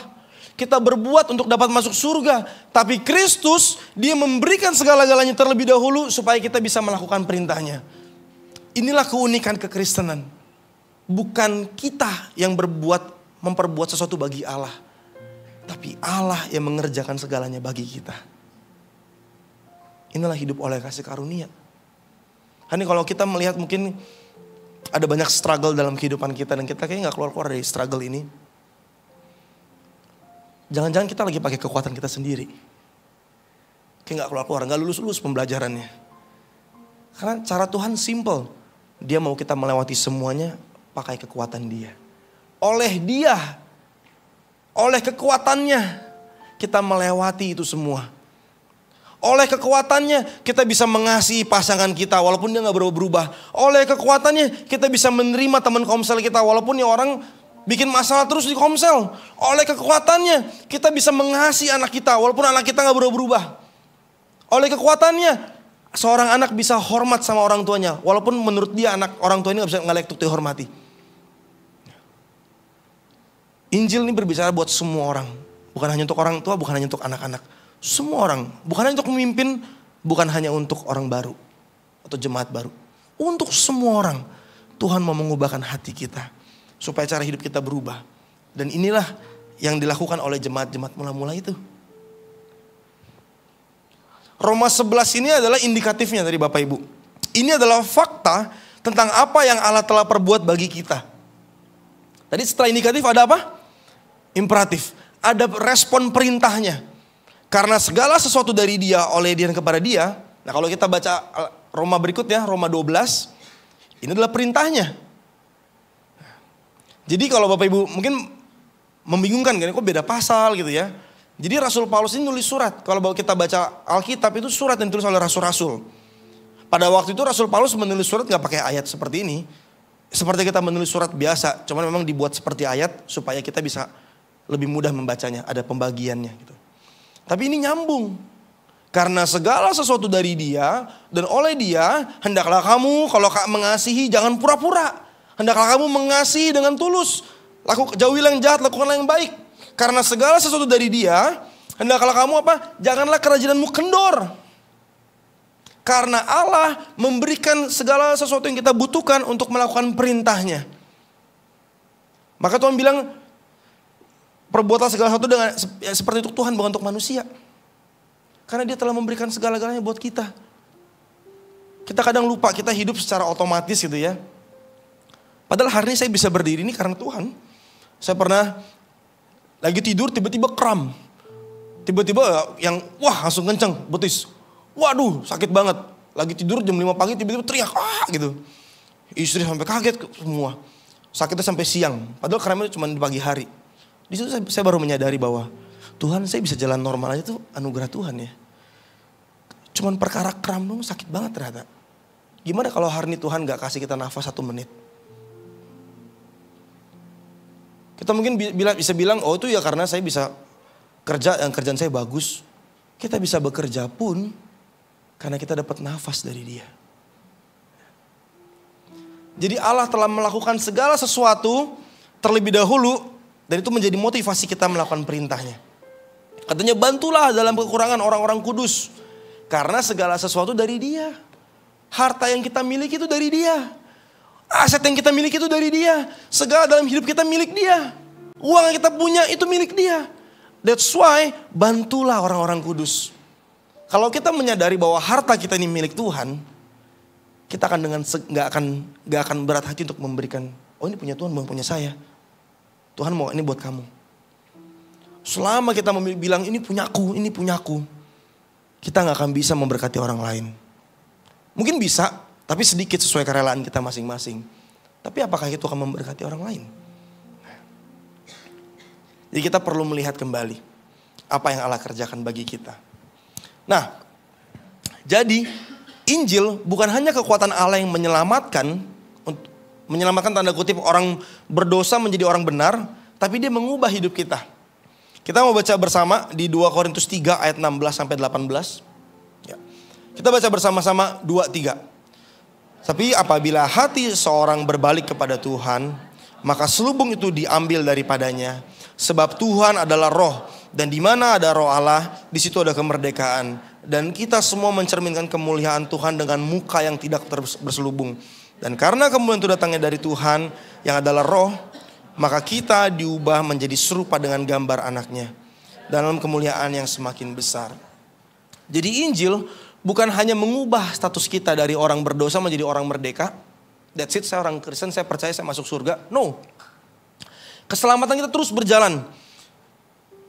Speaker 1: Kita berbuat untuk dapat masuk surga. Tapi Kristus, Dia memberikan segala-galanya terlebih dahulu supaya kita bisa melakukan perintahnya. Inilah keunikan kekristenan. Bukan kita yang memperbuat sesuatu bagi Allah. Tapi Allah yang mengerjakan segalanya bagi kita. Inilah hidup oleh kasih karunia. Ini kalau kita melihat mungkin ada banyak struggle dalam kehidupan kita. Dan kita kayaknya gak keluar-keluar dari struggle ini. Jangan-jangan kita lagi pakai kekuatan kita sendiri. Kayak gak keluar-keluar, gak lulus-lulus pembelajarannya. Karena cara Tuhan simple. Dia mau kita melewati semuanya pakai kekuatan Dia. Oleh Dia, oleh kekuatannya kita melewati itu semua. Oleh kekuatannya kita bisa mengasihi pasangan kita walaupun dia gak berubah. Oleh kekuatannya kita bisa menerima teman komsel kita walaupun ya orang bikin masalah terus di Komsel. Oleh kekuatannya kita bisa mengasihi anak kita walaupun anak kita gak berubah-ubah. Oleh kekuatannya seorang anak bisa hormat sama orang tuanya walaupun menurut dia orang tuanya gak layak untuk dihormati. Injil ini berbicara buat semua orang. Bukan hanya untuk orang tua, bukan hanya untuk anak-anak. Semua orang. Bukan hanya untuk memimpin, bukan hanya untuk orang baru atau jemaat baru. Untuk semua orang Tuhan mau mengubahkan hati kita supaya cara hidup kita berubah. Dan inilah yang dilakukan oleh jemaat-jemaat mula-mula itu. Roma 11 ini adalah indikatifnya dari Bapak Ibu. Ini adalah fakta tentang apa yang Allah telah perbuat bagi kita. Tadi setelah indikatif ada apa? Imperatif. Ada respon perintahnya. Karena segala sesuatu dari dia, oleh dia dan kepada dia. Nah kalau kita baca Roma berikutnya, Roma 12. Ini adalah perintahnya. Jadi kalau Bapak Ibu mungkin membingungkan kan, kok beda pasal gitu ya. Jadi Rasul Paulus ini nulis surat. Kalau kita baca Alkitab itu surat yang ditulis oleh rasul-rasul. Pada waktu itu Rasul Paulus menulis surat gak pakai ayat seperti ini. Seperti kita menulis surat biasa. Cuman memang dibuat seperti ayat supaya kita bisa lebih mudah membacanya. Ada pembagiannya gitu. Tapi ini nyambung. Karena segala sesuatu dari dia dan oleh dia, hendaklah kamu kalau mengasihi jangan pura-pura. Hendaklah kamu mengasihi dengan tulus. Jauhilah yang jahat, lakukanlah yang baik. Karena segala sesuatu dari dia, hendaklah kamu apa? Janganlah kerajinanmu kendor. Karena Allah memberikan segala sesuatu yang kita butuhkan untuk melakukan perintahnya. Maka Tuhan bilang, perbuatlah segala sesuatu dengan seperti untuk Tuhan, bukan untuk manusia. Karena dia telah memberikan segala-galanya buat kita. Kita kadang lupa kita hidup secara otomatis gitu ya. Padahal hari ini saya bisa berdiri ini karena Tuhan. Saya pernah lagi tidur tiba-tiba kram. Tiba-tiba yang wah langsung kenceng betis. Waduh sakit banget. Lagi tidur jam 5 pagi tiba-tiba teriak gitu. Istri sampai kaget semua. Sakitnya sampai siang. Padahal kramnya cuma di pagi hari. Di situ saya baru menyadari bahwa Tuhan saya bisa jalan normal aja tuh anugerah Tuhan ya. Cuman perkara kram dong sakit banget ternyata. Gimana kalau hari ini Tuhan gak kasih kita nafas 1 menit? Kita mungkin bisa bilang oh itu ya karena saya bisa kerja yang kerjaan saya bagus. Kita bisa bekerja pun karena kita dapat nafas dari dia. Jadi Allah telah melakukan segala sesuatu terlebih dahulu. Dan itu menjadi motivasi kita melakukan perintahnya. Katanya bantulah dalam kekurangan orang-orang kudus. Karena segala sesuatu dari dia. Harta yang kita miliki itu dari dia. Aset yang kita miliki itu dari dia. Segala dalam hidup kita milik dia. Uang yang kita punya itu milik dia. That's why bantulah orang-orang kudus. Kalau kita menyadari bahwa harta kita ini milik Tuhan. Kita akan gak akan berat hati untuk memberikan. Oh ini punya Tuhan bukan punya saya. Tuhan mau ini buat kamu. Selama kita bilang ini punyaku. Kita gak akan bisa memberkati orang lain. Mungkin bisa, tapi sedikit sesuai kerelaan kita masing-masing. Tapi apakah itu akan memberkati orang lain? Jadi kita perlu melihat kembali apa yang Allah kerjakan bagi kita. Nah, jadi Injil bukan hanya kekuatan Allah yang menyelamatkan tanda kutip orang berdosa menjadi orang benar, tapi dia mengubah hidup kita. Kita mau baca bersama di 2 Korintus 3 ayat 16 sampai 18. Ya. Kita baca bersama-sama 2-3. Tapi apabila hati seorang berbalik kepada Tuhan, maka selubung itu diambil daripadanya. Sebab Tuhan adalah roh, dan di mana ada roh Allah, di situ ada kemerdekaan. Dan kita semua mencerminkan kemuliaan Tuhan dengan muka yang tidak berselubung. Dan karena kemuliaan itu datangnya dari Tuhan yang adalah roh, maka kita diubah menjadi serupa dengan gambar anaknya dalam kemuliaan yang semakin besar. Jadi Injil bukan hanya mengubah status kita dari orang berdosa menjadi orang merdeka. That's it, saya orang Kristen, saya percaya saya masuk surga. No. Keselamatan kita terus berjalan.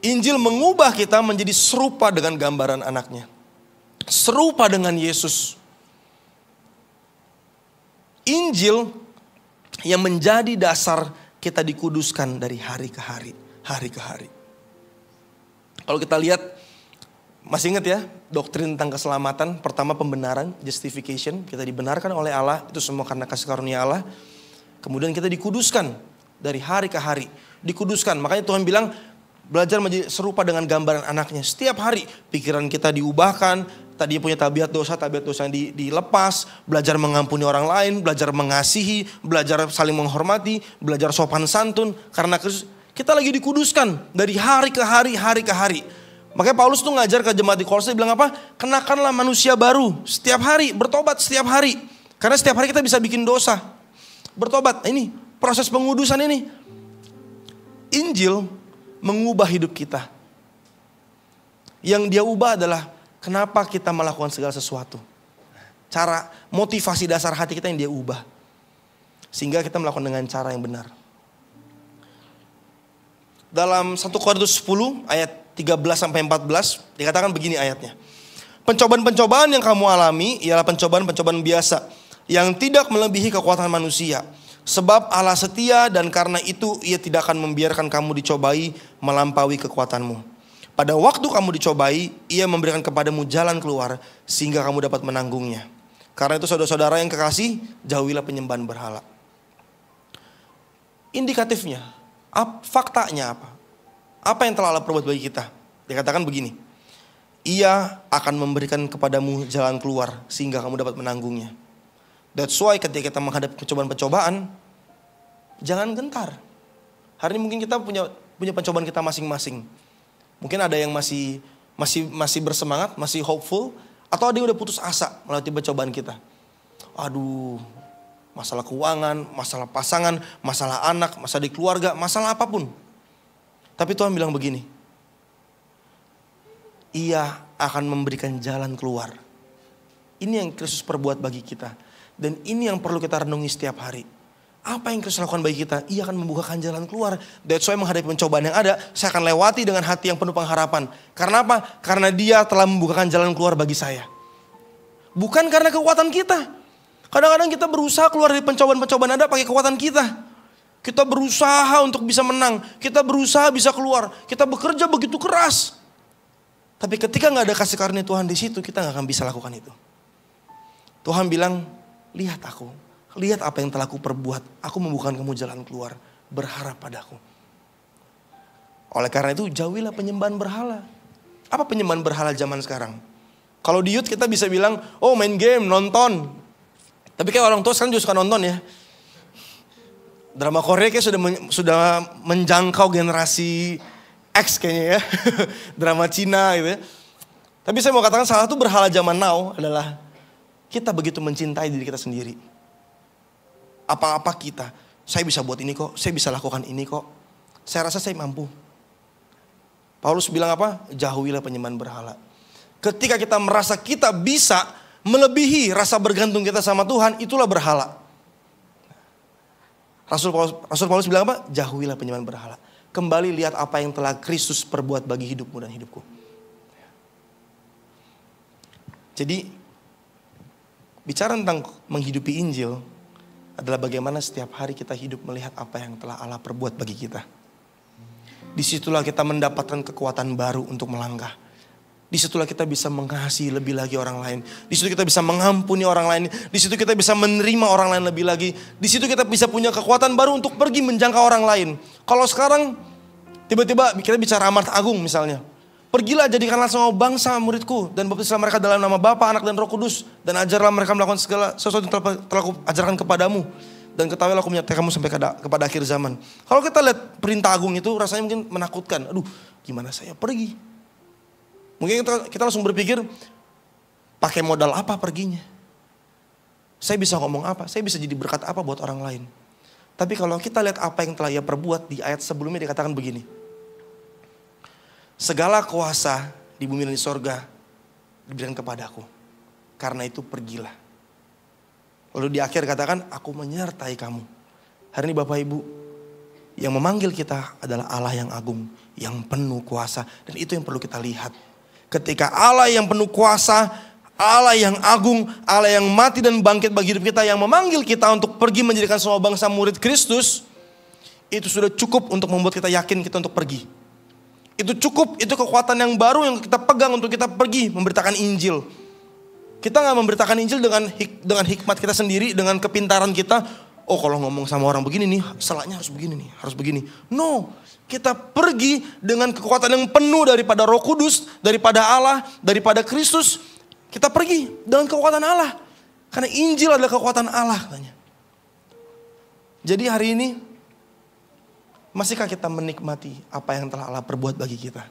Speaker 1: Injil mengubah kita menjadi serupa dengan gambaran anaknya. Serupa dengan Yesus. Injil yang menjadi dasar kita dikuduskan dari hari ke hari. Kalau kita lihat, masih ingat ya, doktrin tentang keselamatan. Pertama pembenaran, justification. Kita dibenarkan oleh Allah, itu semua karena kasih karunia Allah. Kemudian kita dikuduskan. dari hari ke hari. Dikuduskan. Makanya Tuhan bilang belajar menjadi serupa dengan gambaran anaknya. Setiap hari pikiran kita diubahkan. Tadi punya tabiat dosa yang dilepas. Belajar mengampuni orang lain. Belajar mengasihi. Belajar saling menghormati. Belajar sopan santun. Karena Kristus, kita lagi dikuduskan. Dari hari ke hari, hari ke hari. Makanya Paulus tuh ngajar ke jemaat di Kolose. Dia bilang apa? Kenakanlah manusia baru. Setiap hari, bertobat setiap hari. Karena setiap hari kita bisa bikin dosa. Bertobat, ini proses pengudusan ini. Injil mengubah hidup kita. Yang dia ubah adalah kenapa kita melakukan segala sesuatu. Cara, motivasi dasar hati kita yang dia ubah. Sehingga kita melakukan dengan cara yang benar. Dalam 1 Korintus 10 ayat 13-14 dikatakan begini ayatnya. Pencobaan-pencobaan yang kamu alami ialah pencobaan-pencobaan biasa yang tidak melebihi kekuatan manusia. Sebab Allah setia dan karena itu ia tidak akan membiarkan kamu dicobai melampaui kekuatanmu. Pada waktu kamu dicobai, ia memberikan kepadamu jalan keluar sehingga kamu dapat menanggungnya. Karena itu saudara-saudara yang kekasih, jauhilah penyembahan berhala. Indikatifnya, faktanya apa? Apa yang telah Allah perbuat bagi kita? Dikatakan begini, ia akan memberikan kepadamu jalan keluar sehingga kamu dapat menanggungnya. That's why ketika kita menghadapi pencobaan-pencobaan, jangan gentar. Hari ini mungkin kita punya pencobaan kita masing-masing. Mungkin ada yang masih bersemangat, masih hopeful, atau ada yang udah putus asa melewati pencobaan kita. Aduh, masalah keuangan, masalah pasangan, masalah anak, masalah di keluarga, masalah apapun. Tapi Tuhan bilang begini, ia akan memberikan jalan keluar. Ini yang Kristus perbuat bagi kita. Dan ini yang perlu kita renungi setiap hari. Apa yang Kristus lakukan bagi kita? Ia akan membukakan jalan keluar. That's why menghadapi pencobaan yang ada, saya akan lewati dengan hati yang penuh pengharapan. Karena apa? Karena dia telah membukakan jalan keluar bagi saya. Bukan karena kekuatan kita. Kadang-kadang kita berusaha keluar dari pencobaan-pencobaan ada pakai kekuatan kita. Kita berusaha untuk bisa menang. Kita berusaha bisa keluar. Kita bekerja begitu keras. Tapi ketika gak ada kasih karunia Tuhan di situ, kita gak akan bisa lakukan itu. Tuhan bilang, lihat aku, lihat apa yang telah aku perbuat. Aku membukakan kamu jalan keluar, berharap padaku. Oleh karena itu jauhilah penyembahan berhala. Apa penyembahan berhala zaman sekarang? Kalau di youth kita bisa bilang, oh main game, nonton. Tapi kayak orang tua sekarang juga suka nonton ya. Drama Korea kayak sudah menjangkau generasi X kayaknya ya. Drama Cina gitu ya. Tapi saya mau katakan salah satu berhala zaman now adalah kita begitu mencintai diri kita sendiri. Apa-apa kita, saya bisa buat ini kok, saya bisa lakukan ini kok. Saya rasa saya mampu. Paulus bilang apa? Jauhilah penyembahan berhala. Ketika kita merasa kita bisa melebihi rasa bergantung kita sama Tuhan, itulah berhala. Rasul Paulus bilang apa? Jauhilah penyembahan berhala. Kembali lihat apa yang telah Kristus perbuat bagi hidupmu dan hidupku. Jadi bicara tentang menghidupi Injil adalah bagaimana setiap hari kita hidup melihat apa yang telah Allah perbuat bagi kita. Disitulah kita mendapatkan kekuatan baru untuk melangkah. Disitulah kita bisa mengasihi lebih lagi orang lain. Disitu kita bisa mengampuni orang lain. Disitu kita bisa menerima orang lain lebih lagi. Disitu kita bisa punya kekuatan baru untuk pergi menjangkau orang lain. Kalau sekarang tiba-tiba kita bicara amanat agung misalnya. Pergilah jadikanlah semua bangsa muridku dan baptislah mereka dalam nama Bapa, Anak dan Roh Kudus dan ajarlah mereka melakukan segala sesuatu yang telah aku ajarkan kepadamu dan ketahuilah aku menyertai kamu sampai kepada akhir zaman. Kalau kita lihat perintah agung itu rasanya mungkin menakutkan. Aduh, gimana saya pergi? Mungkin kita langsung berpikir pakai modal apa perginya? Saya bisa ngomong apa? Saya bisa jadi berkat apa buat orang lain? Tapi kalau kita lihat apa yang telah Ia perbuat di ayat sebelumnya dikatakan begini. Segala kuasa di bumi dan di sorga diberikan kepadaku. Karena itu pergilah. Lalu di akhir katakan, aku menyertai kamu. Hari ini Bapak Ibu, yang memanggil kita adalah Allah yang agung, yang penuh kuasa. Dan itu yang perlu kita lihat. Ketika Allah yang penuh kuasa, Allah yang agung, Allah yang mati dan bangkit bagi hidup kita, yang memanggil kita untuk pergi menjadikan semua bangsa murid Kristus, itu sudah cukup untuk membuat kita yakin kita untuk pergi. Itu cukup, itu kekuatan yang baru yang kita pegang untuk kita pergi memberitakan Injil. Kita gak memberitakan Injil dengan hikmat kita sendiri, dengan kepintaran kita. oh kalau ngomong sama orang begini nih, salahnya harus begini nih, harus begini. No, kita pergi dengan kekuatan yang penuh daripada Roh Kudus, daripada Allah, daripada Kristus. Kita pergi dengan kekuatan Allah. Karena Injil adalah kekuatan Allah katanya. Jadi hari ini, masihkah kita menikmati apa yang telah Allah perbuat bagi kita?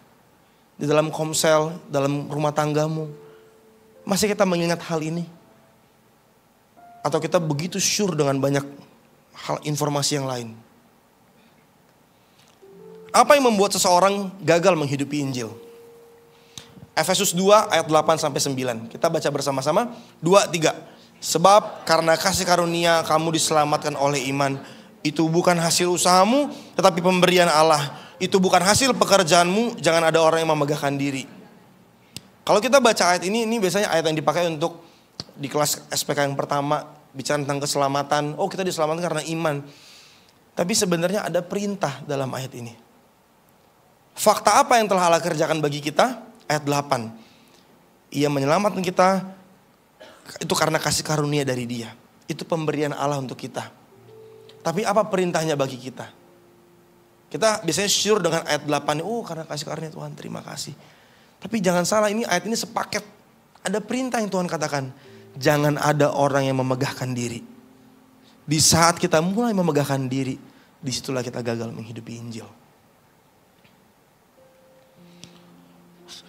Speaker 1: Di dalam komsel, dalam rumah tanggamu, masih kita mengingat hal ini? Atau kita begitu sure dengan banyak hal informasi yang lain? Apa yang membuat seseorang gagal menghidupi Injil? Efesus 2 ayat 8 sampai 9. Kita baca bersama-sama. 2, 3. Sebab karena kasih karunia kamu diselamatkan oleh iman. Itu bukan hasil usahamu, tetapi pemberian Allah. Itu bukan hasil pekerjaanmu, jangan ada orang yang memegahkan diri. Kalau kita baca ayat ini biasanya ayat yang dipakai untuk di kelas SPK yang pertama, bicara tentang keselamatan. Oh, kita diselamatkan karena iman. Tapi sebenarnya ada perintah dalam ayat ini. Fakta apa yang telah Allah kerjakan bagi kita? Ayat 8. Ia menyelamatkan kita itu karena kasih karunia dari Dia. Itu pemberian Allah untuk kita. Tapi apa perintahnya bagi kita? Kita biasanya sure dengan ayat 8. Oh, karena kasih karunia Tuhan, terima kasih. Tapi jangan salah, ini ayat ini sepaket. Ada perintah yang Tuhan katakan. Jangan ada orang yang memegahkan diri. Di saat kita mulai memegahkan diri, disitulah kita gagal menghidupi Injil.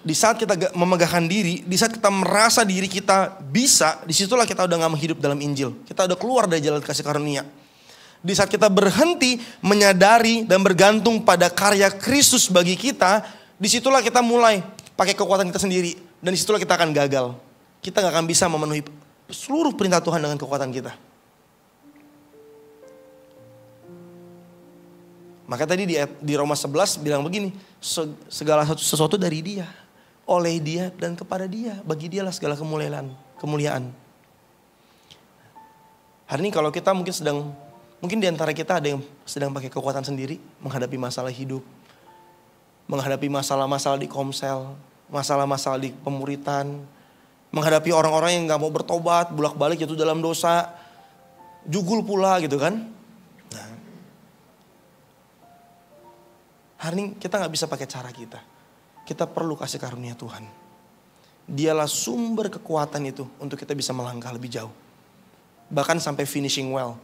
Speaker 1: Di saat kita memegahkan diri, di saat kita merasa diri kita bisa, disitulah kita udah gak menghidup dalam Injil. Kita udah keluar dari jalan kasih karunia. Di saat kita berhenti menyadari dan bergantung pada karya Kristus bagi kita, disitulah kita mulai pakai kekuatan kita sendiri. Dan disitulah kita akan gagal. Kita gak akan bisa memenuhi seluruh perintah Tuhan dengan kekuatan kita. Maka tadi di Roma 11 bilang begini, segala sesuatu dari Dia, oleh Dia dan kepada Dia, bagi Dialah segala kemuliaan. Hari ini kalau kita mungkin di antara kita ada yang sedang pakai kekuatan sendiri menghadapi masalah hidup, menghadapi masalah-masalah di komsel, masalah-masalah di pemuritan, menghadapi orang-orang yang gak mau bertobat, bolak-balik jatuh dalam dosa, jugul pula gitu kan. Nah, hari ini kita gak bisa pakai cara kita. Kita perlu kasih karunia Tuhan. Dialah sumber kekuatan itu untuk kita bisa melangkah lebih jauh. Bahkan sampai finishing well.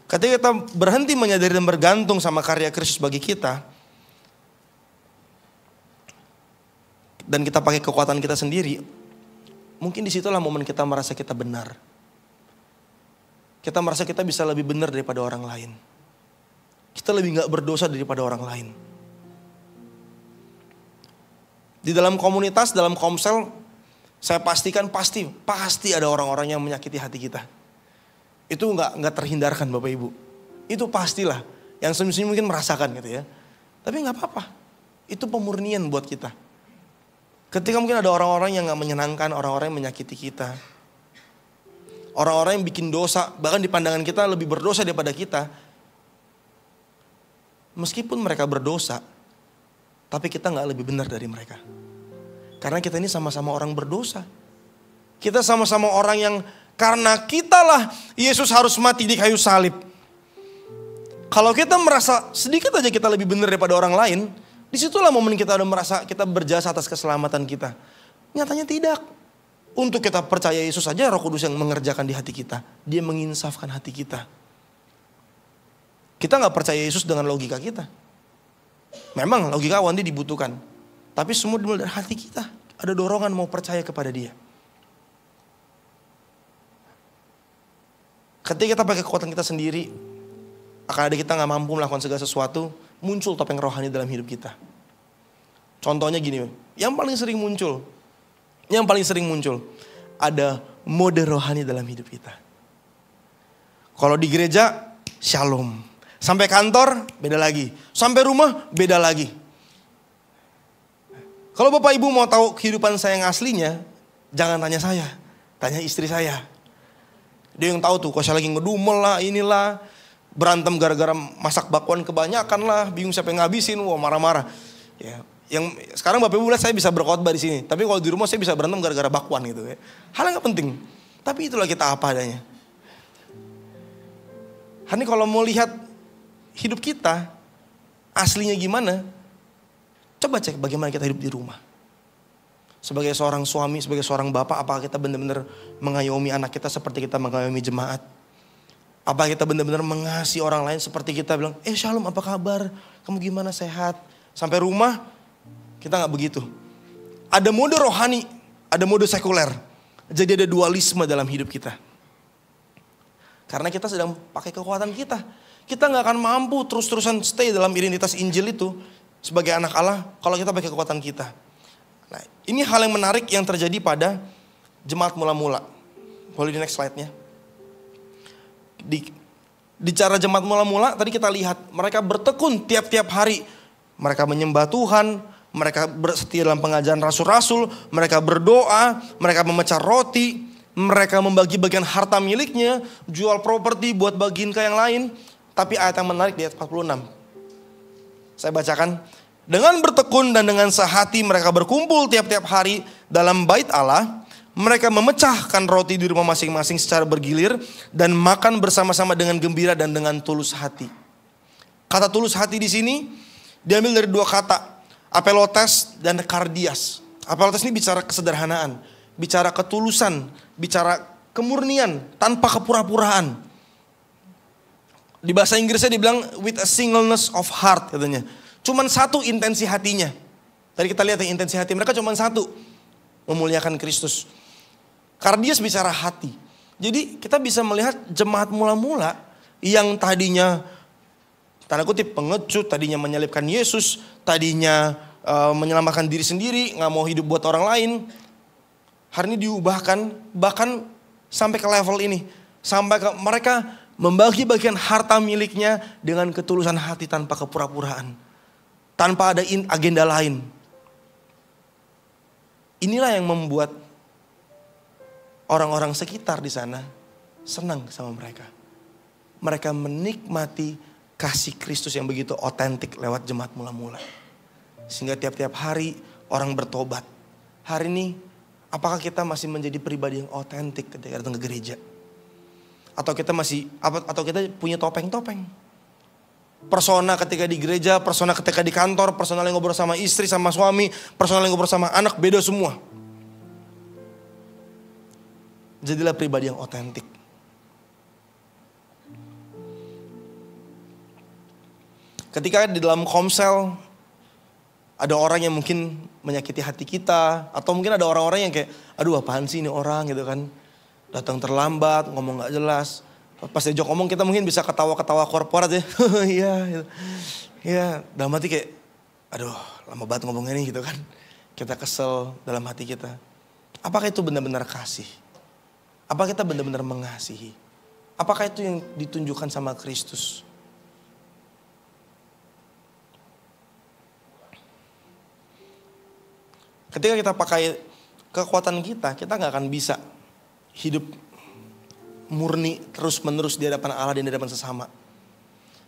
Speaker 1: Ketika kita berhenti menyadari dan bergantung sama karya Kristus bagi kita, dan kita pakai kekuatan kita sendiri, mungkin disitulah momen kita merasa kita benar. Kita merasa kita bisa lebih benar daripada orang lain. Kita lebih gak berdosa daripada orang lain. Di dalam komunitas, dalam komsel, saya pastikan pasti ada orang-orang yang menyakiti hati kita. Itu nggak terhindarkan Bapak Ibu. Itu pastilah. Yang semestinya mungkin merasakan gitu ya. Tapi nggak apa-apa. Itu pemurnian buat kita. Ketika mungkin ada orang-orang yang nggak menyenangkan, orang-orang yang menyakiti kita, orang-orang yang bikin dosa, bahkan di pandangan kita lebih berdosa daripada kita. Meskipun mereka berdosa, tapi kita gak lebih benar dari mereka. Karena kita ini sama-sama orang berdosa. Kita sama-sama orang yang karena kitalah Yesus harus mati di kayu salib. Kalau kita merasa sedikit aja kita lebih benar daripada orang lain, disitulah momen kita udah merasa kita berjasa atas keselamatan kita. Nyatanya tidak. Untuk kita percaya Yesus saja Roh Kudus yang mengerjakan di hati kita. Dia menginsafkan hati kita. Kita gak percaya Yesus dengan logika kita. Memang logika awalnya dibutuhkan. Tapi semua dimulai dari hati kita. Ada dorongan mau percaya kepada Dia. Ketika kita pakai kekuatan kita sendiri, akan ada kita gak mampu melakukan segala sesuatu, muncul topeng rohani dalam hidup kita. Contohnya gini, yang paling sering muncul, ada mode rohani dalam hidup kita. Kalau di gereja, shalom. Sampai kantor, beda lagi. Sampai rumah, beda lagi. Kalau Bapak Ibu mau tahu kehidupan saya yang aslinya, jangan tanya saya, tanya istri saya. Dia yang tahu tuh, kalau saya lagi ngedumel lah, inilah. Berantem gara-gara masak bakwan kebanyakan lah, bingung siapa yang ngabisin, wah marah-marah. Ya, yang sekarang Bapak Ibu lihat saya bisa berkhotbah di sini, tapi kalau di rumah saya bisa berantem gara-gara bakwan gitu ya. Hal yang gak penting, tapi itulah kita apa adanya. Hari ini kalau mau lihat hidup kita aslinya gimana, coba cek bagaimana kita hidup di rumah. Sebagai seorang suami, sebagai seorang bapak, apakah kita benar-benar mengayomi anak kita seperti kita mengayomi jemaat? Apakah kita benar-benar mengasihi orang lain seperti kita bilang, Shalom apa kabar? Kamu gimana, sehat? Sampai rumah kita gak begitu. Ada mode rohani, ada mode sekuler. Jadi ada dualisme dalam hidup kita. Karena kita sedang pakai kekuatan kita. Kita gak akan mampu terus-terusan stay dalam identitas Injil itu sebagai anak Allah kalau kita pakai kekuatan kita. Nah, ini hal yang menarik yang terjadi pada jemaat mula-mula. Boleh di next slide-nya. Di cara jemaat mula-mula tadi kita lihat mereka bertekun tiap-tiap hari. Mereka menyembah Tuhan, mereka setia dalam pengajaran rasul-rasul, mereka berdoa, mereka memecah roti, mereka membagi bagian harta miliknya, jual properti buat bagiin ke yang lain. Tapi ayat yang menarik di ayat 46. Saya bacakan. Dengan bertekun dan dengan sehati mereka berkumpul tiap-tiap hari dalam bait Allah. Mereka memecahkan roti di rumah masing-masing secara bergilir dan makan bersama-sama dengan gembira dan dengan tulus hati. Kata tulus hati di sini diambil dari dua kata, apelotes dan kardias. Apelotes ini bicara kesederhanaan, bicara ketulusan, bicara kemurnian tanpa kepura-puraan. Di bahasa Inggrisnya dibilang with a singleness of heart katanya. Cuman satu intensi hatinya. Tadi kita lihat intensi hati mereka cuman satu, memuliakan Kristus. Kardias bicara hati. Jadi kita bisa melihat jemaat mula-mula yang tadinya tanda kutip pengecut, tadinya menyalibkan Yesus, tadinya menyelamatkan diri sendiri, gak mau hidup buat orang lain. Hari ini diubahkan bahkan sampai ke level ini. Sampai ke mereka membagi bagian harta miliknya dengan ketulusan hati tanpa kepura-puraan. Tanpa ada agenda lain. Inilah yang membuat orang-orang sekitar di sana senang sama mereka. Mereka menikmati kasih Kristus yang begitu otentik lewat jemaat mula-mula. Sehingga tiap-tiap hari orang bertobat. Hari ini apakah kita masih menjadi pribadi yang otentik ketika datang ke gereja? Atau kita kita punya topeng-topeng? Persona ketika di gereja, persona ketika di kantor, persona yang ngobrol sama istri, sama suami, persona yang ngobrol sama anak, beda semua. Jadilah pribadi yang otentik. Ketika di dalam komsel, ada orang yang mungkin menyakiti hati kita, atau mungkin ada orang-orang yang kayak, aduh apaan sih ini orang gitu kan. Datang terlambat, ngomong gak jelas. Pas diajak ngomong kita mungkin bisa ketawa-ketawa korporat ya. Iya gitu. Ya dalam hati kayak, aduh lama banget ngomongnya nih gitu kan. Kita kesel dalam hati kita. Apakah itu benar-benar kasih? Apakah kita benar-benar mengasihi? Apakah itu yang ditunjukkan sama Kristus? Ketika kita pakai kekuatan kita gak akan bisa hidup murni terus-menerus di hadapan Allah dan di hadapan sesama.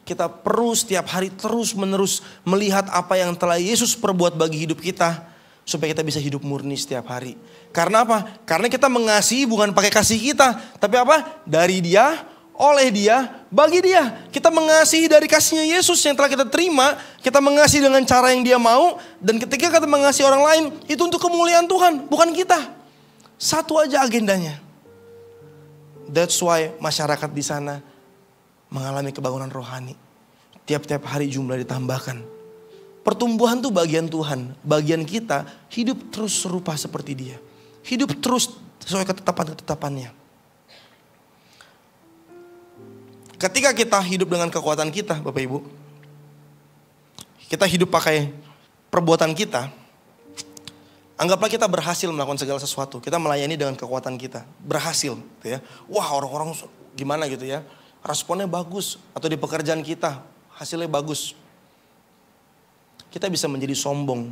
Speaker 1: Kita perlu setiap hari terus-menerus melihat apa yang telah Yesus perbuat bagi hidup kita. Supaya kita bisa hidup murni setiap hari. Karena apa? Karena kita mengasihi bukan pakai kasih kita. Tapi apa? Dari Dia, oleh Dia, bagi Dia. Kita mengasihi dari kasihnya Yesus yang telah kita terima. Kita mengasihi dengan cara yang Dia mau. Dan ketika kita mengasihi orang lain, itu untuk kemuliaan Tuhan, bukan kita. Satu aja agendanya. That's why masyarakat di sana mengalami kebangunan rohani. Tiap-tiap hari jumlah ditambahkan. Pertumbuhan tuh bagian Tuhan. Bagian kita hidup terus serupa seperti Dia. Hidup terus sesuai ketetapan-ketetapannya. Ketika kita hidup dengan kekuatan kita, Bapak Ibu. Kita hidup pakai perbuatan kita. Anggaplah kita berhasil melakukan segala sesuatu. Kita melayani dengan kekuatan kita. Berhasil. Gitu ya. Wah orang-orang gimana gitu ya. Responnya bagus. Atau di pekerjaan kita hasilnya bagus. Kita bisa menjadi sombong.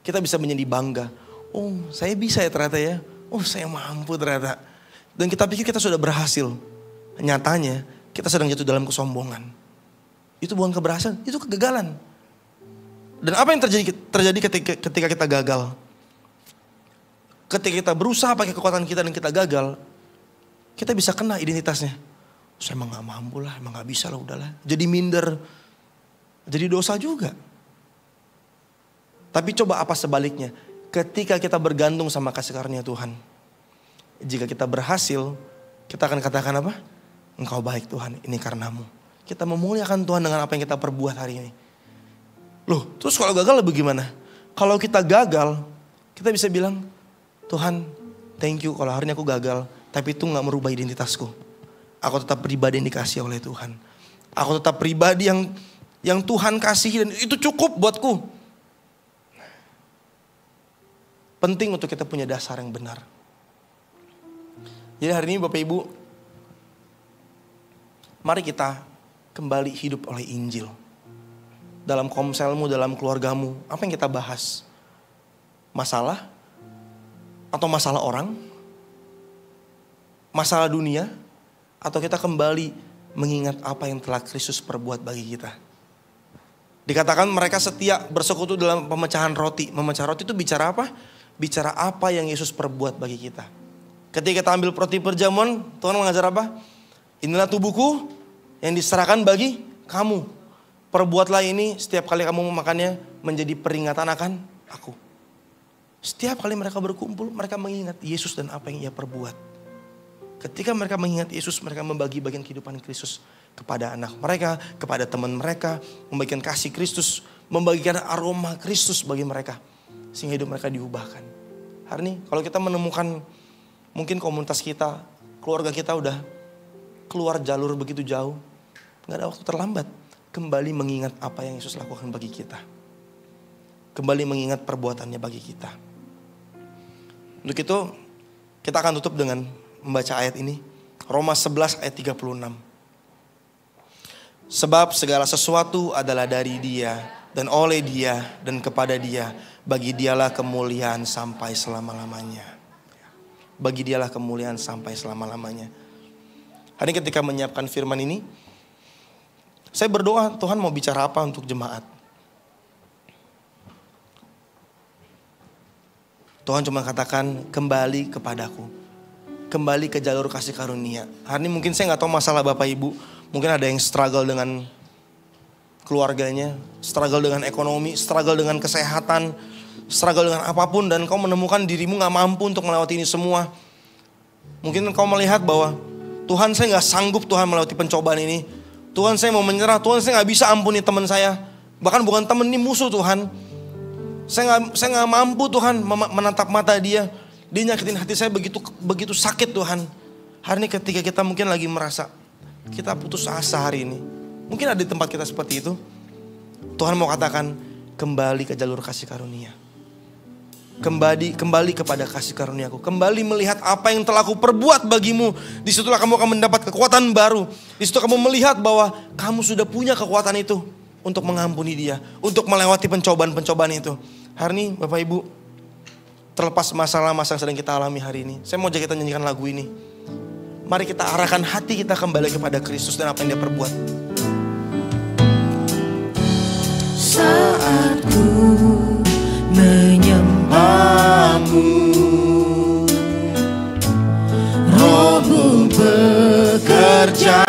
Speaker 1: Kita bisa menjadi bangga. Oh saya bisa ya ternyata ya. Oh saya mampu ternyata. Dan kita pikir kita sudah berhasil. Nyatanya kita sedang jatuh dalam kesombongan. Itu bukan keberhasilan. Itu kegagalan. Dan apa yang terjadi ketika kita gagal? Ketika kita berusaha pakai kekuatan kita dan kita gagal, kita bisa kena identitasnya. Saya emang gak mampu lah, emang gak bisa lah, udahlah. Jadi minder, jadi dosa juga. Tapi coba apa sebaliknya? Ketika kita bergantung sama kasih karunia Tuhan, jika kita berhasil, kita akan katakan apa? Engkau baik Tuhan, ini karenamu. Kita memuliakan Tuhan dengan apa yang kita perbuat hari ini. Loh, terus kalau gagal bagaimana? Kalau kita gagal, kita bisa bilang, Tuhan, thank you kalau hari ini aku gagal, tapi itu gak merubah identitasku. Aku tetap pribadi yang dikasih oleh Tuhan. Aku tetap pribadi yang Tuhan kasih dan itu cukup buatku. Penting untuk kita punya dasar yang benar. Jadi hari ini Bapak Ibu, mari kita kembali hidup oleh Injil. Dalam komselmu, dalam keluargamu, apa yang kita bahas? Masalah? Atau masalah orang? Masalah dunia? Atau kita kembali mengingat apa yang telah Kristus perbuat bagi kita. Dikatakan mereka setia bersekutu dalam pemecahan roti. Memecah roti itu bicara apa? Bicara apa yang Yesus perbuat bagi kita. Ketika kita ambil roti perjamuan, Tuhan mengajar apa? Inilah tubuhku yang diserahkan bagi kamu. Perbuatlah ini setiap kali kamu memakannya menjadi peringatan akan aku. Setiap kali mereka berkumpul, mereka mengingat Yesus dan apa yang ia perbuat. Ketika mereka mengingat Yesus, mereka membagi bagian kehidupan Kristus kepada anak mereka, kepada teman mereka, membagikan kasih Kristus, membagikan aroma Kristus bagi mereka, sehingga hidup mereka diubahkan. Hari ini kalau kita menemukan mungkin komunitas kita, keluarga kita udah keluar jalur begitu jauh, gak ada waktu terlambat. Kembali mengingat apa yang Yesus lakukan bagi kita. Kembali mengingat perbuatannya bagi kita. Untuk itu kita akan tutup dengan membaca ayat ini. Roma 11 ayat 36. Sebab segala sesuatu adalah dari Dia dan oleh Dia dan kepada Dia. Bagi Dialah kemuliaan sampai selama-lamanya. Bagi Dialah kemuliaan sampai selama-lamanya. Hari ini ketika menyiapkan firman ini, saya berdoa Tuhan mau bicara apa untuk jemaat. Tuhan cuma katakan kembali kepadaku. Kembali ke jalur kasih karunia. Hari ini mungkin saya gak tahu masalah Bapak Ibu. Mungkin ada yang struggle dengan keluarganya, struggle dengan ekonomi, struggle dengan kesehatan, struggle dengan apapun. Dan kau menemukan dirimu gak mampu untuk melewati ini semua. Mungkin kau melihat bahwa Tuhan saya gak sanggup Tuhan melewati pencobaan ini. Tuhan saya mau menyerah, Tuhan saya gak bisa ampuni teman saya. Bahkan bukan teman, ini musuh Tuhan. Saya gak mampu Tuhan menatap mata dia. Dia nyakitin hati saya begitu sakit Tuhan. Hari ini ketika kita mungkin lagi merasa kita putus asa hari ini. Mungkin ada di tempat kita seperti itu. Tuhan mau katakan kembali ke jalur kasih karunia. Kembali kepada kasih karuniaku. Kembali melihat apa yang telah aku perbuat bagimu. Disitulah kamu akan mendapat kekuatan baru. Disitu kamu melihat bahwa kamu sudah punya kekuatan itu. Untuk mengampuni dia. Untuk melewati pencobaan-pencobaan itu. Hari ini Bapak Ibu, terlepas masalah-masalah yang sedang kita alami hari ini, saya mau ajak kita nyanyikan lagu ini. Mari kita arahkan hati kita kembali kepada Kristus dan apa yang dia perbuat.
Speaker 2: Saat ku menyembahmu, Roh-Mu bekerja.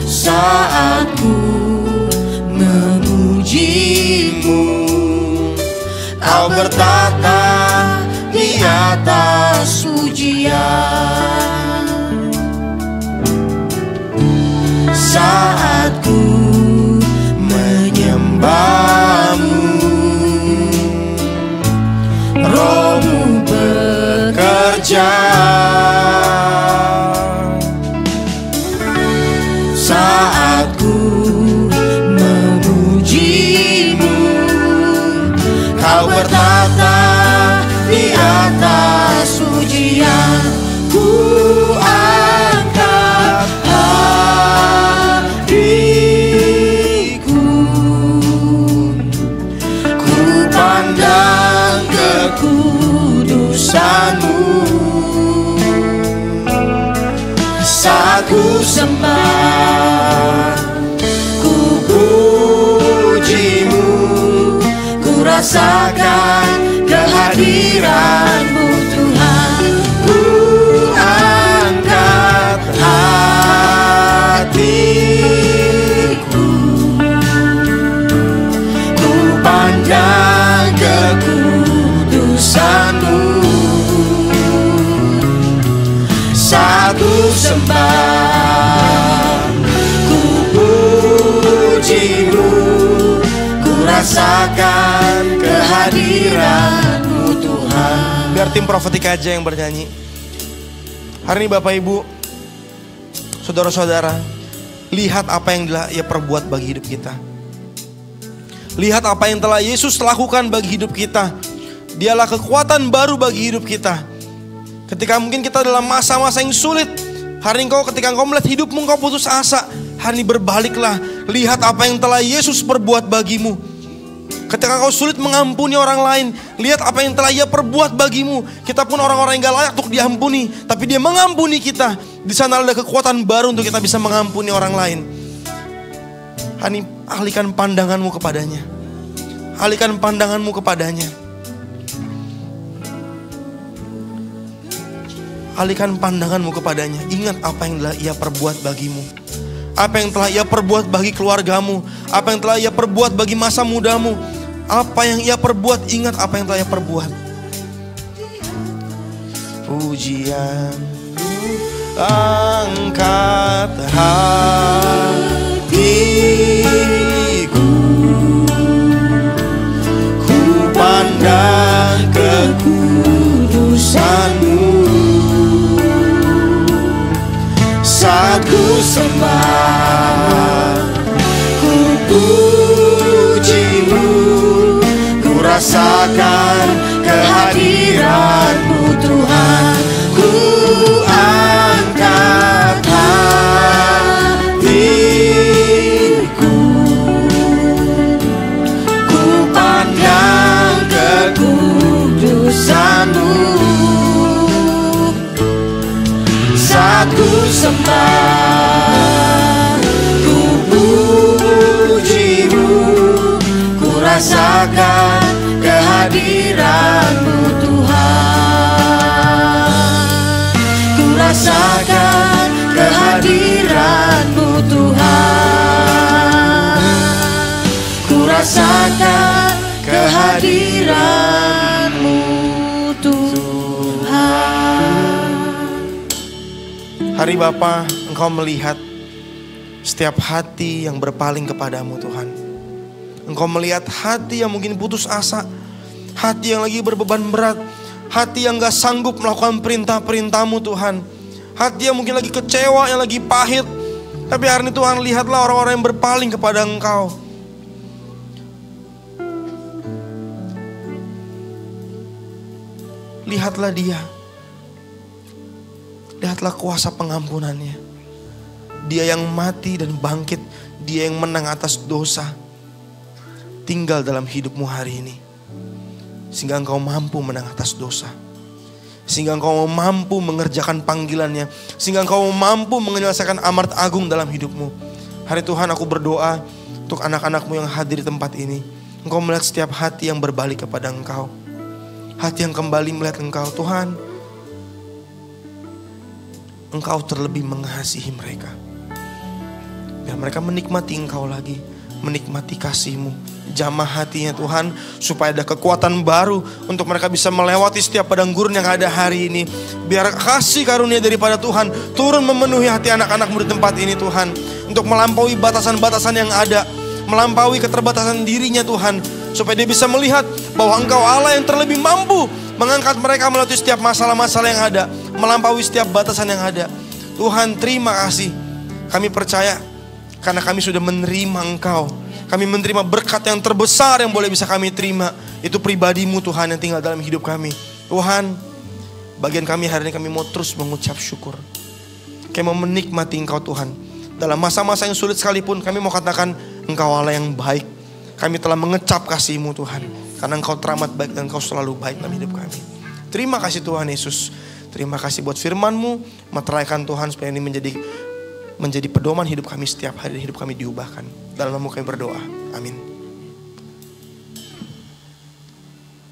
Speaker 2: Saat ku memujimu, Kau bertata di atas pujian. Saat ku menyembahmu, Roh-Mu bekerja. Saat ku memujimu, Kau bertata di atas pujian. Ku angkat hatiku, ku pandang kekudusan-Mu. Saat ku sembah, ku puji-Mu, ku rasakan kehadiran-Mu Tuhan. Ku sembah, ku pujimu, ku rasakan kehadiran-Mu Tuhan.
Speaker 1: Biar tim profetik aja yang bernyanyi. Hari ini Bapak Ibu, saudara-saudara, lihat apa yang telah Ia perbuat bagi hidup kita. Lihat apa yang telah Yesus lakukan bagi hidup kita. Dialah kekuatan baru bagi hidup kita. Ketika mungkin kita dalam masa-masa yang sulit, hari ini ketika engkau melihat hidupmu engkau putus asa, hari ini berbaliklah, lihat apa yang telah Yesus perbuat bagimu. Ketika kau sulit mengampuni orang lain, lihat apa yang telah Ia perbuat bagimu. Kita pun orang-orang yang gak layak untuk diampuni, tapi Dia mengampuni kita. Di sana ada kekuatan baru untuk kita bisa mengampuni orang lain. Hani, alihkan pandanganmu kepadanya. Alihkan pandanganmu kepadanya. Alihkan pandanganmu kepadanya. Ingat apa yang telah Ia perbuat bagimu. Apa yang telah Ia perbuat bagi keluargamu. Apa yang telah Ia perbuat bagi masa mudamu. Apa yang Ia perbuat, ingat apa yang telah Ia perbuat. Pujian, angkat hatiku, ku pandang kekudusan-Mu. Saat ku sembah, ku pujimu, ku rasakan kehadiran-Mu Tuhan. Ku angkat hatiku, ku pandang kekudusan-Mu. Saat ku sembah, ku pujimu, ku rasakan kehadiran-Mu Tuhan. Ku rasakan kehadiran-Mu Tuhan. Ku rasakan kehadiran-Mu Tuhan. Hari Bapa, Engkau melihat setiap hati yang berpaling kepadamu Tuhan. Engkau melihat hati yang mungkin putus asa, hati yang lagi berbeban berat, hati yang gak sanggup melakukan perintah-perintah-Mu Tuhan. Hati yang mungkin lagi kecewa, yang lagi pahit. Tapi hari ini Tuhan, lihatlah orang-orang yang berpaling kepada Engkau. Lihatlah dia. Lihatlah kuasa pengampunannya. Dia yang mati dan bangkit, Dia yang menang atas dosa, tinggal dalam hidupmu hari ini. Sehingga engkau mampu menang atas dosa. Sehingga engkau mampu mengerjakan panggilannya. Sehingga engkau mampu menyelesaikan amanat agung dalam hidupmu. Hari Tuhan, aku berdoa untuk anak-anakmu yang hadir di tempat ini. Engkau melihat setiap hati yang berbalik kepada Engkau. Hati yang kembali melihat Engkau. Tuhan, Engkau terlebih mengasihi mereka. Biar mereka menikmati Engkau lagi, menikmati kasih-Mu. Jamah hatinya Tuhan, supaya ada kekuatan baru untuk mereka bisa melewati setiap padang gurun yang ada hari ini. Biar kasih karunia daripada Tuhan turun memenuhi hati anak-anak-Mu di tempat ini Tuhan. Untuk melampaui batasan-batasan yang ada, melampaui keterbatasan dirinya Tuhan, supaya dia bisa melihat bahwa Engkau Allah yang terlebih mampu mengangkat mereka melalui setiap masalah-masalah yang ada, melampaui setiap batasan yang ada. Tuhan, terima kasih. Kami percaya karena kami sudah menerima Engkau. Kami menerima berkat yang terbesar yang boleh bisa kami terima. Itu pribadi-Mu Tuhan yang tinggal dalam hidup kami. Tuhan, bagian kami hari ini kami mau terus mengucap syukur. Kami mau menikmati Engkau Tuhan. Dalam masa-masa yang sulit sekalipun kami mau katakan Engkau Allah yang baik. Kami telah mengecap kasih-Mu Tuhan. Karena Engkau teramat baik dan Engkau selalu baik dalam hidup kami. Terima kasih Tuhan Yesus. Terima kasih buat firman-Mu. Meteraikan Tuhan supaya ini menjadi pedoman hidup kami setiap hari. Hidup kami diubahkan. Dalam nama kami berdoa. Amin.